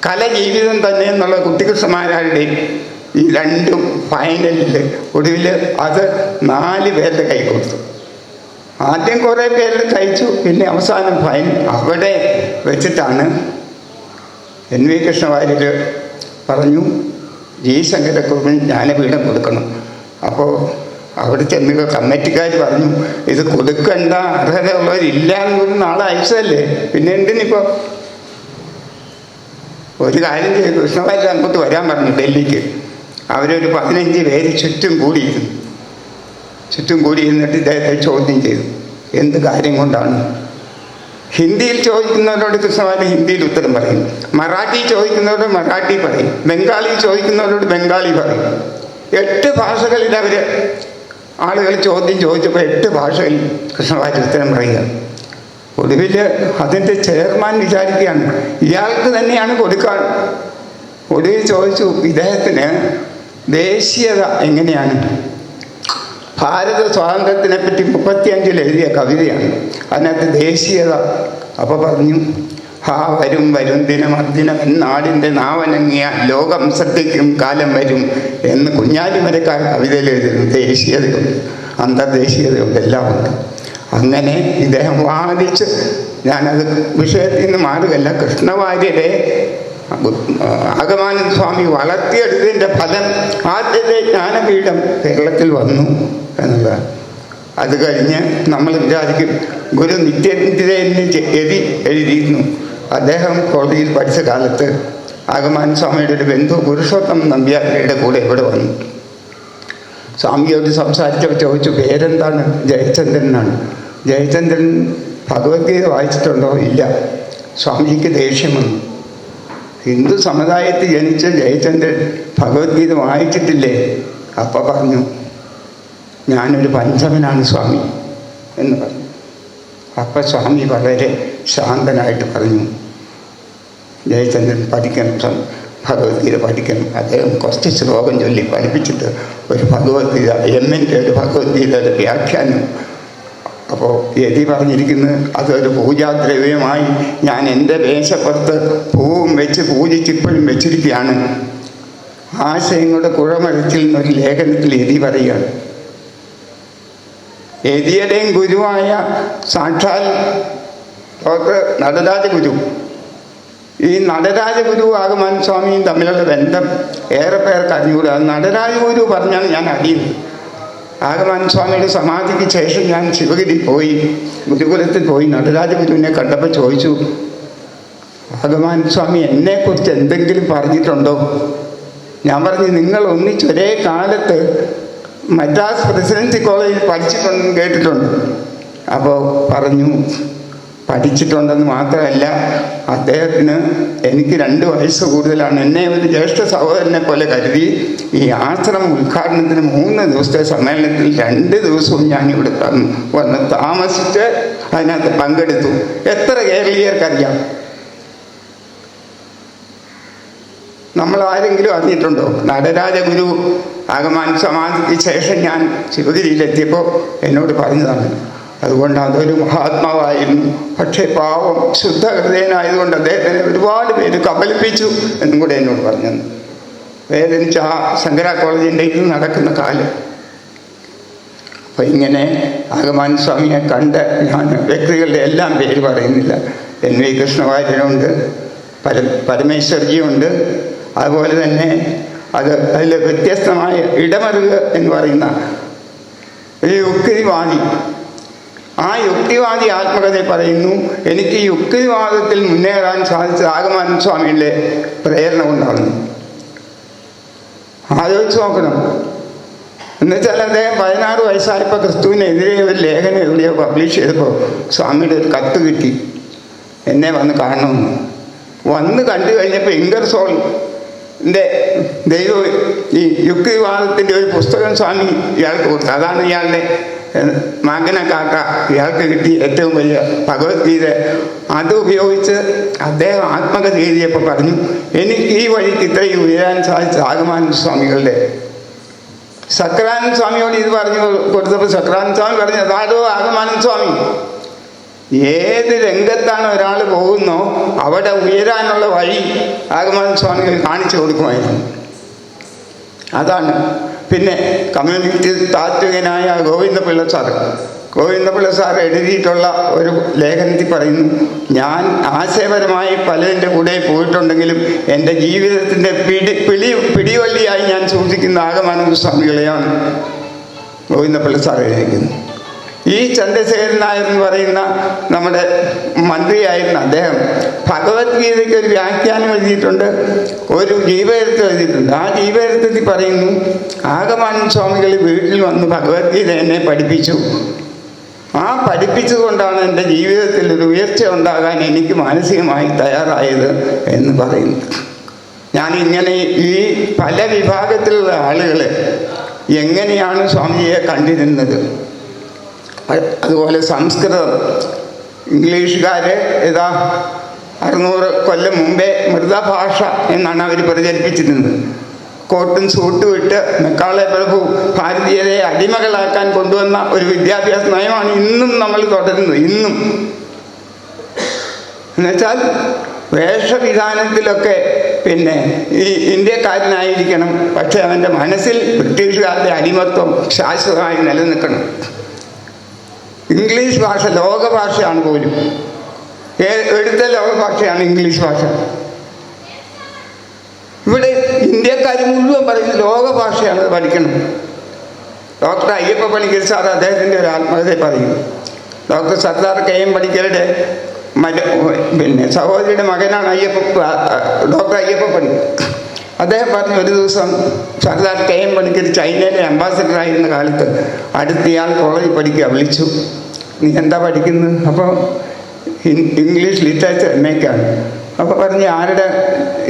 കലജീവിതം തന്നെ എന്നുള്ള കുട്ടികൃഷ്ണമാരാരുടെയും ഈ 2 ഫൈനലിൽ ഒടുവിൽ അത് 4 പേരുടെ കൈ കൊടുത്തു. ആദ്യം കുറേ പേര് കഴിച്ചു, പിന്നെ അവസാനം ഫൈൻ അവിടെ വെച്ചിട്ടാണ് NV കൃഷ്ണവാര്യർ പറഞ്ഞു G ശങ്കരക്കുറുപ്പിന് ജ്ഞാനപീഠം കൊടുക്കണം. അപ്പോൾ അവിടെ ചെന്ന് കമ്മിറ്റിക്കാർ പറഞ്ഞു, ഇത് കൊടുക്കണ്ട, അർഹതയുള്ളവരില്ല എന്ന് നാളെ അയച്ചതല്ലേ, പിന്നെ എന്തിനിപ്പോൾ? ഒരു കാര്യം ചെയ്തു, കൃഷ്ണവാര്യർ അങ്ങോട്ട് വരാൻ പറഞ്ഞു ഡൽഹിക്ക്. അവരൊരു 15 പേര് ചുറ്റും കൂടിയിരുന്നിട്ട് ഇദ്ദേഹത്തെ ചോദ്യം ചെയ്തു. എന്ത് കാര്യം കൊണ്ടാണ്? ഹിന്ദിയിൽ ചോദിക്കുന്നവരോട് കൃഷ്ണവാര്യർ ഹിന്ദിയിൽ ഉത്തരം പറയും, മറാഠി ചോദിക്കുന്നവരോട് മറാഠി പറയും, ബംഗാളി ചോദിക്കുന്നവരോട് ബംഗാളി പറയും. 8 ഭാഷകളിൽ ആളുകൾ ചോദ്യം ചോദിച്ചപ്പോൾ 8 ഭാഷകളിൽ കൃഷ്ണവാര്യർ ഉത്തരം പറയുക. ഒടുവിൽ അതിൻ്റെ ചെയർമാൻ വിചാരിക്കുകയാണ് ഇയാൾക്ക് തന്നെയാണ് കൊടുക്കാൻ. ഒടുവിൽ ചോദിച്ചു, ഇദ്ദേഹത്തിന് ദേശീയത എങ്ങനെയാണ്? ഭാരത സ്വാതന്ത്ര്യത്തിനെ പറ്റി 35 എഴുതിയ കവിതയാണ്, അതിനകത്ത് ദേശീയത. അപ്പോൾ പറഞ്ഞു, വരും ദിനം എന്നാടിൻ്റെ നാവനങ്ങിയ ലോകം ശ്രദ്ധിക്കും കാലം വരും എന്ന് കുഞ്ഞാലിമരക്കാർ കവിതയിൽ എഴുതുന്നു. ദേശീയതയുണ്ട്, അന്തർദേശീയതയുണ്ട്, എല്ലാം ഉണ്ട്. അങ്ങനെ ഇദ്ദേഹം വാദിച്ച്, ഞാനത് വിഷയത്തിൽ നിന്ന് മാറുകയല്ല, കൃഷ്ണവാര്യരെ ആഗമാനന്ദ സ്വാമി വളർത്തിയെടുത്തതിൻ്റെ ഫലം ആദ്യത്തെ ജ്ഞാനപീഠം കേരളത്തിൽ വന്നു എന്നുള്ളതാണ്. അത് കഴിഞ്ഞ് നമ്മൾ വിചാരിക്കും ഗുരു നിത്യേന്ദ്രനെ എഴുതിയിരുന്നു. അദ്ദേഹം കോളേജിൽ പഠിച്ച കാലത്ത് ആഗമാനന്ദ സ്വാമിയുടെ ഒരു ബന്ധു പുരുഷോത്തം നമ്പ്യാരുടെ കൂടെ ഇവിടെ വന്നു. സ്വാമിയോട് സംസാരിച്ചപ്പോൾ ചോദിച്ചു, പേരെന്താണ്? ജയചന്ദ്രനാണ്. ജയചന്ദ്രൻ ഭഗവത്ഗീത വായിച്ചിട്ടുണ്ടോ? ഇല്ല. സ്വാമിജിക്ക് ദേഷ്യം വന്നു. ഹിന്ദു സമുദായത്തിൽ ജനിച്ച ജയചന്ദ്രൻ ഭഗവത്ഗീത വായിച്ചിട്ടില്ലേ? അപ്പം പറഞ്ഞു, ഞാനൊരു പഞ്ചമനാണ് സ്വാമി എന്ന് പറഞ്ഞു. അപ്പം സ്വാമി വളരെ ശാന്തനായിട്ട് പറഞ്ഞു, ജയചന്ദ്രൻ പഠിക്കണം, ഭഗവത്ഗീത പഠിക്കണം. അദ്ദേഹം കുറച്ച് ശ്ലോകം ചൊല്ലി പഠിപ്പിച്ചിട്ട് ഒരു ഭഗവത്ഗീത എമ്മിൻ്റെ ഒരു ഭഗവത്ഗീതയുടെ വ്യാഖ്യാനം. അപ്പോൾ യതി പറഞ്ഞിരിക്കുന്നത് അതൊരു പൂജാദ്രവ്യമായി ഞാൻ എൻ്റെ മേശപ്പുറത്ത് പൂവും വെച്ച് പൂജിച്ച് ഇപ്പോഴും വെച്ചിരിക്കുകയാണ്. ആശയങ്ങളുടെ കുഴമരത്തിൽ നിന്നൊരു ലേഖനത്തിൽ യതി പറയുകയാണ്, യതിയുടെയും ഗുരുവായ സാക്ഷാൽ ഡോക്ടർ നടരാജഗുരു, ഈ നടരാജഗുരു ആഗമാനന്ദ സ്വാമിയും തമ്മിലുള്ള ബന്ധം ഏറെ പേർക്ക് അറിഞ്ഞുകൂടാ. നടരാജഗുരു പറഞ്ഞാണ് ഞാൻ അറിയുന്നത്. ആഗമാൻ സ്വാമിയുടെ സമാധിക്ക് ശേഷം ഞാൻ ശിവഗിരി പോയി, ഗുരുകുലത്തിൽ പോയി. നടരാജ ഗുരുവിനെ കണ്ടപ്പോൾ ചോദിച്ചു, ആഗമാൻ സ്വാമി എന്നെക്കുറിച്ച് എന്തെങ്കിലും പറഞ്ഞിട്ടുണ്ടോ? ഞാൻ പറഞ്ഞു, നിങ്ങൾ ഒന്നിച്ച് ഒരേ കാലത്ത് മദ്രാസ് പ്രസിഡൻസി കോളേജിൽ പഠിച്ചിട്ടുണ്ടെന്ന് കേട്ടിട്ടുണ്ട്. അപ്പോൾ പറഞ്ഞു, പഠിച്ചിട്ടുണ്ടെന്ന് മാത്രമല്ല, അദ്ദേഹത്തിന് എനിക്ക് 2 വയസ്സ് കൂടുതലാണ്. എന്നെ ഒരു ജ്യേഷ്ഠ സഹോദരനെ പോലെ കരുതി ഈ ആശ്രമം ഉദ്ഘാടനത്തിന് 3 ദിവസത്തെ സമ്മേളനത്തിൽ 2 ദിവസവും ഞാനിവിടെ വന്ന് താമസിച്ച് അതിനകത്ത് പങ്കെടുത്തു. എത്ര കേരളീയർക്കറിയാം? നമ്മൾ ആരെങ്കിലും അറിഞ്ഞിട്ടുണ്ടോ? നടരാജ ഗുരു ആഗമാൻ സമാധിക്ക് ശേഷം ഞാൻ ശിവഗിരിയിലെത്തിയപ്പോൾ എന്നോട് പറഞ്ഞതാണ്. അതുകൊണ്ട് അതൊരു മഹാത്മാവായിരുന്നു. പക്ഷേ പാവം ശുദ്ധ ഹൃദയനായതുകൊണ്ട് അദ്ദേഹത്തിനെ ഒരുപാട് പേര് കബളിപ്പിച്ചു എന്നും കൂടെ എന്നോട് പറഞ്ഞു. വേദനിച്ച ആ ശങ്കര കോളേജിൻ്റെ ഇത് നടക്കുന്ന കാലം. അപ്പം ഇങ്ങനെ ആഗമാൻ സ്വാമിയെ കണ്ട് ഞാൻ വ്യക്തികളുടെ എല്ലാം പേര് പറയുന്നില്ല. NV കൃഷ്ണവാര്യനുണ്ട്, പരമേശ്വർജിയുണ്ട്, അതുപോലെ തന്നെ അതിൽ വ്യത്യസ്തമായ ഇടമറുക എന്ന് പറയുന്ന ഒരു യുക്തിവാദി. ആ യുക്തിവാദി ആത്മകഥയിൽ പറയുന്നു, എനിക്ക് യുക്തിവാദത്തിൽ മുന്നേറാൻ സാധിച്ചത് ആഗമാൻ സ്വാമിയുടെ പ്രേരണ കൊണ്ടാണ്. ആലോചിച്ച് നോക്കണം. എന്നുവെച്ചാൽ അദ്ദേഹം 16 വയസ്സായപ്പോൾ ക്രിസ്തുവിനെതിരെ ഒരു ലേഖനം എവിടെയോ പബ്ലിഷ് ചെയ്തപ്പോൾ സ്വാമിയുടെ ഒരു കത്ത് കിട്ടി, എന്നെ വന്ന് കാണണമെന്ന്. വന്ന് കണ്ടു കഴിഞ്ഞപ്പോൾ ഇംഗർസോളിൻ്റെ ദൈവം ഈ യുക്തിവാദത്തിൻ്റെ ഒരു പുസ്തകം സ്വാമി ഇയാൾക്ക് കൊടുത്തു. അതാണ് ഇയാളുടെ മകന കാക്ക ഇയാൾക്ക് കിട്ടി ഏറ്റവും വലിയ ഭഗവത്ഗീത. അത് ഉപയോഗിച്ച് അദ്ദേഹം ആത്മകഥ എഴുതിയപ്പോൾ പറഞ്ഞു, എനിക്ക് ഈ വഴിക്ക് ഇത്രയും ഉയരാൻ സാധിച്ച ആഗമാൻ സ്വാമികളുടെ. സക്രാനന്ദ സ്വാമിയോട് ഇത് പറഞ്ഞു കൊടുത്തപ്പോൾ സക്രാനന്ദ സ്വാമി പറഞ്ഞു, അതാരോ ആഗമാനന്ദ സ്വാമി. ഏത് രംഗത്താണ് ഒരാൾ പോകുന്നോ അവിടെ ഉയരാനുള്ള വഴി ആഗമാനന്ദ സ്വാമികൾ കാണിച്ചു കൊടുക്കുമായിരുന്നു. അതാണ്. പിന്നെ കമ്മ്യൂണിറ്റി താത്വികനായ ഗോവിന്ദപിള്ള സാർ എഴുതിയിട്ടുള്ള ഒരു ലേഖനത്തിൽ പറയുന്നു, ഞാൻ ആശയപരമായി പലതിൻ്റെ കൂടെ പോയിട്ടുണ്ടെങ്കിലും എൻ്റെ ജീവിതത്തിൻ്റെ പിടിവള്ളിയായി ഞാൻ സൂക്ഷിക്കുന്ന ആഗമാനന്ദ സ്വാമികളെയാണ് ഗോവിന്ദപിള്ള സാർ എഴുതിയിരിക്കുന്നത്. ഈ ചന്ദ്രശേഖരൻ നായർ എന്ന് പറയുന്ന നമ്മുടെ മന്ത്രിയായിരുന്ന അദ്ദേഹം ഭഗവത്ഗീതയ്ക്ക് ഒരു വ്യാഖ്യാനം എഴുതിയിട്ടുണ്ട്, ഒരു ജീവചരിത്രം എഴുതിയിട്ടുണ്ട്. ആ ജീവചരിത്രത്തിൽ പറയുന്നു, ആഗമാൻ സ്വാമികൾ വീട്ടിൽ വന്ന് ഭഗവത്ഗീത എന്നെ പഠിപ്പിച്ചു. ആ പഠിപ്പിച്ചതുകൊണ്ടാണ് എൻ്റെ ജീവിതത്തിൽ ഒരു ഉയർച്ച ഉണ്ടാകാൻ എനിക്ക് മാനസികമായി തയ്യാറായത് എന്ന് പറയുന്നു. ഞാനിങ്ങനെ ഈ പല വിഭാഗത്തിലുള്ള ആളുകൾ എങ്ങനെയാണ് സ്വാമിജിയെ കണ്ടിരുന്നത്. അതുപോലെ സംസ്കൃതം, ഇംഗ്ലീഷുകാർ 600 കൊല്ലം മുമ്പേ മൃതഭാഷ എന്നാണ് അവർ പ്രചരിപ്പിച്ചിരുന്നത്. കോട്ടും സൂട്ടും ഇട്ട് മെക്കാളെ പ്രഭു ഭാരതീയരെ അടിമകളാക്കാൻ കൊണ്ടുവന്ന ഒരു വിദ്യാഭ്യാസ നയമാണ് ഇന്നും നമ്മൾ തുടരുന്നത്. ഇന്നും എന്നുവെച്ചാൽ വേഷവിധാനത്തിലൊക്കെ പിന്നെ ഈ ഇന്ത്യക്കാരനായിരിക്കണം, പക്ഷെ അവൻ്റെ മനസ്സിൽ ബ്രിട്ടീഷുകാരുടെ അടിമത്വം ശാശ്വതമായി നിലനിൽക്കണം. ഇംഗ്ലീഷ് ഭാഷ ലോകഭാഷയാണ് പോലും, എടുത്ത ലോകഭാഷയാണ് ഇംഗ്ലീഷ് ഭാഷ. ഇവിടെ ഇന്ത്യക്കാർ മുഴുവൻ പറയുന്നത് ലോകഭാഷയാണ്, പഠിക്കണം. ഡോക്ടർ അയ്യപ്പ പണിക്കർ സാർ അദ്ദേഹത്തിൻ്റെ ഒരു ആത്മകഥയിൽ പറയും, ഡോക്ടർ സർദാർ KM പണിക്കരുടെ പിന്നെ സഹോദരിയുടെ മകനാണ് ഡോക്ടർ അയ്യപ്പ പണിക്കർ. അദ്ദേഹം പറഞ്ഞു, ഒരു ദിവസം സർദാർ KM പണിക്കർ ചൈനയിലെ അംബാസിഡറായിരുന്ന കാലത്ത് അടുത്തയാൾ കോളേജിൽ വിളിച്ചു, നീ എന്താ പഠിക്കുന്നത്? അപ്പോൾ ഇംഗ്ലീഷ് ലിറ്ററേച്ചർ MAക്കാണ്. അപ്പോൾ പറഞ്ഞ് ആരുടെ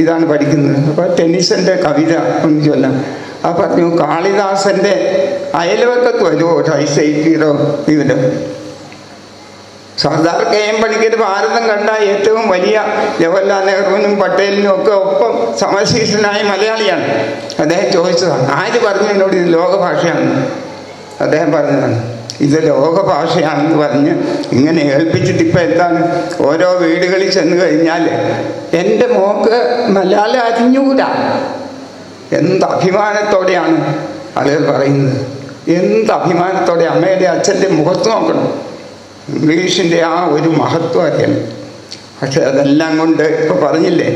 ഇതാണ് പഠിക്കുന്നത്? അപ്പോൾ ടെന്നീസൻ്റെ കവിത ഒന്ന് ചൊല്ലാം. അപ്പോൾ പറഞ്ഞു, കാളിദാസൻ്റെ അയൽവക്കത്ത് വരുമോ ട്രൈസൈറ്റീറോ ഇവര്. സർദാർ KM പണിക്കർ ഭാരതം കണ്ട ഏറ്റവും വലിയ ജവഹർലാൽ നെഹ്റുവിനും പട്ടേലിനും ഒക്കെ ഒപ്പം സമശീർഷനായ മലയാളിയാണ്. അദ്ദേഹം ചോദിച്ചതാണ്, ആര് പറഞ്ഞു എന്നോട് ഇത് ലോകഭാഷയാണ്? അദ്ദേഹം പറഞ്ഞതാണ്, ഇത് ലോകഭാഷയാണെന്ന് പറഞ്ഞ് ഇങ്ങനെ ഏൽപ്പിച്ചിട്ട് ഇപ്പം എന്താണ്, ഓരോ വീടുകളിൽ ചെന്ന് കഴിഞ്ഞാൽ എൻ്റെ മോക്ക് മലയാളം അറിഞ്ഞുകൂടാ. എന്ത് അഭിമാനത്തോടെയാണ് ആളുകൾ പറയുന്നത്, എന്ത് അഭിമാനത്തോടെ. അമ്മയുടെ അച്ഛൻ്റെ മുഖത്ത് നോക്കണം, ഇംഗ്ലീഷിൻ്റെ ആ ഒരു മഹത്വം അറിയണം. പക്ഷെ അതെല്ലാം കൊണ്ട് ഇപ്പോൾ പറഞ്ഞില്ലേ,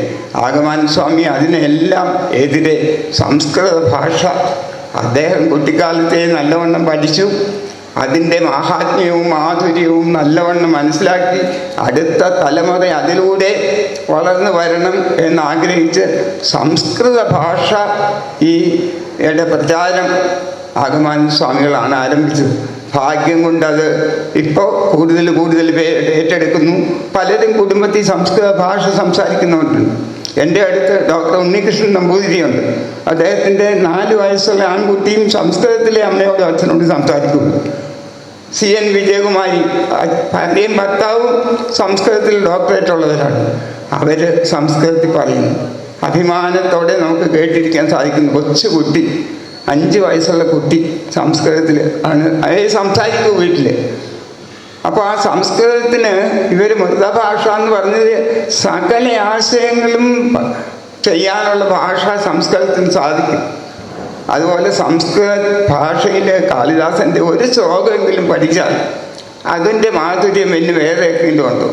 ആഗമാൻ സ്വാമി അതിനെല്ലാം എതിരെ സംസ്കൃത ഭാഷ അദ്ദേഹം കുട്ടിക്കാലത്തെ നല്ലവണ്ണം പഠിച്ചു. അതിൻ്റെ മാഹാത്മ്യവും മാധുര്യവും നല്ലവണ്ണം മനസ്സിലാക്കി അടുത്ത തലമുറ അതിലൂടെ വളർന്നു വരണം എന്നാഗ്രഹിച്ച് സംസ്കൃത ഭാഷ ഈയുടെ പ്രചാരം ആഗമാനന്ദ സ്വാമികളാണ് ആരംഭിച്ചത്. ഭാഗ്യം കൊണ്ടത് ഇപ്പോൾ കൂടുതൽ പേര് ഏറ്റെടുക്കുന്നു. പലരും കുടുംബത്തിൽ സംസ്കൃത ഭാഷ സംസാരിക്കുന്നവരുണ്ട്. എൻ്റെ അടുത്ത് ഡോക്ടർ ഉണ്ണികൃഷ്ണൻ നമ്പൂതിരിയുണ്ട്. അദ്ദേഹത്തിൻ്റെ 4 വയസ്സുള്ള ആൺകുട്ടിയും സംസ്കൃതത്തിലെ അമ്മയോടും അച്ഛനോട് സംസാരിക്കുന്നു. CN വിജയകുമാരി, ഭാര്യയും ഭർത്താവും സംസ്കൃതത്തിൽ ഡോക്ടറേറ്റ് ഉള്ളവരാണ്. അവർ സംസ്കൃതത്തിൽ പറയുന്നു. അഭിമാനത്തോടെ നമുക്ക് കേട്ടിരിക്കാൻ സാധിക്കുന്നു. കൊച്ചുകുട്ടി, 5 വയസ്സുള്ള കുട്ടി സംസ്കൃതത്തിൽ ആണ് സംസാരിക്കൂ വീട്ടിൽ. അപ്പോൾ ആ സംസ്കൃതത്തിന് ഇവർ മൃതഭാഷ എന്ന് പറഞ്ഞത് സകല ആശയങ്ങളും ചെയ്യാനുള്ള ഭാഷ സംസ്കൃതത്തിന് സാധിക്കും. അതുപോലെ സംസ്കൃത ഭാഷയിൽ കാളിദാസൻ്റെ ഒരു ശ്ലോകമെങ്കിലും പഠിച്ചാൽ അതിൻ്റെ മാധുര്യം എന്ന് വേറെ എങ്കിലും ഉണ്ടോ?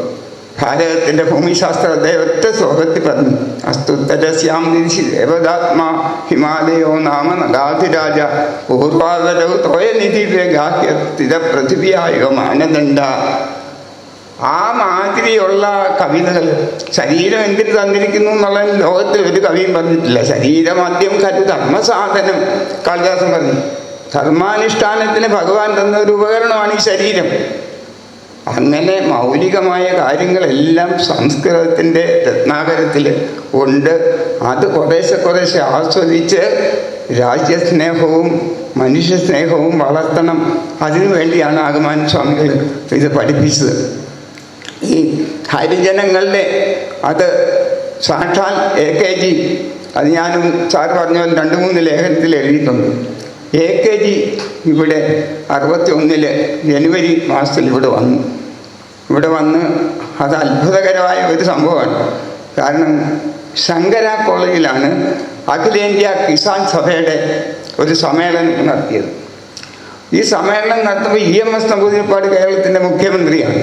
ഭാരതത്തിൻ്റെ ഭൂമിശാസ്ത്ര അദ്ദേഹം ഒറ്റ ശ്ലോകത്തിൽ പറഞ്ഞു, അസ്തുത്തരസ്യാം ദിശി ദേവതാത്മാ ഹിമാലയോ നാമ നഗാധിരാജ പൂർവാവരവ് തോയനിധിവ്യ ഗാഹ്യ സ്ഥിര പൃഥിവിയായോ മാനദണ്ഡ. ആ മാതിരിയുള്ള കവിതകൾ ശരീരം എന്തിന് തന്നിരിക്കുന്നു എന്നുള്ള ലോകത്തിൽ ഒരു കവിയും പറഞ്ഞിട്ടില്ല. ശരീരമാദ്യം ധർമ്മസാധനം കാളിദാസൻ പറഞ്ഞു. ധർമാനുഷ്ഠാനത്തിന് ഭഗവാൻ തന്ന ഒരു ഉപകരണമാണ് ഈ ശരീരം. അങ്ങനെ മൗലികമായ കാര്യങ്ങളെല്ലാം സംസ്കൃതത്തിൻ്റെ രത്നാകരത്തിൽ ഉണ്ട്. അത് കുറേശ്ശെ ആസ്വദിച്ച് രാജ്യസ്നേഹവും മനുഷ്യസ്നേഹവും വളർത്തണം. അതിനു വേണ്ടിയാണ് ആഗമാനന്ദ സ്വാമികൾ ഇത് പഠിപ്പിച്ചത്. ഈ ഹരിജനങ്ങളുടെ അത് സാക്ഷാൽ AKG, അത് ഞാനും സാർ പറഞ്ഞ 2-3 ലേഖനത്തിൽ എഴുതിയിട്ടുണ്ട്. AKG ഇവിടെ 61 ജനുവരി മാസത്തിൽ ഇവിടെ വന്ന് അത് അത്ഭുതകരമായ ഒരു സംഭവമാണ്. കാരണം ശങ്കര കോളേജിലാണ് അഖിലേന്ത്യാ കിസാൻ സഭയുടെ ഒരു സമ്മേളനം നടത്തിയത്. ഈ സമ്മേളനം നടത്തുമ്പോൾ EMS നമ്പൂതിരിപ്പാട് കേരളത്തിൻ്റെ മുഖ്യമന്ത്രിയാണ്.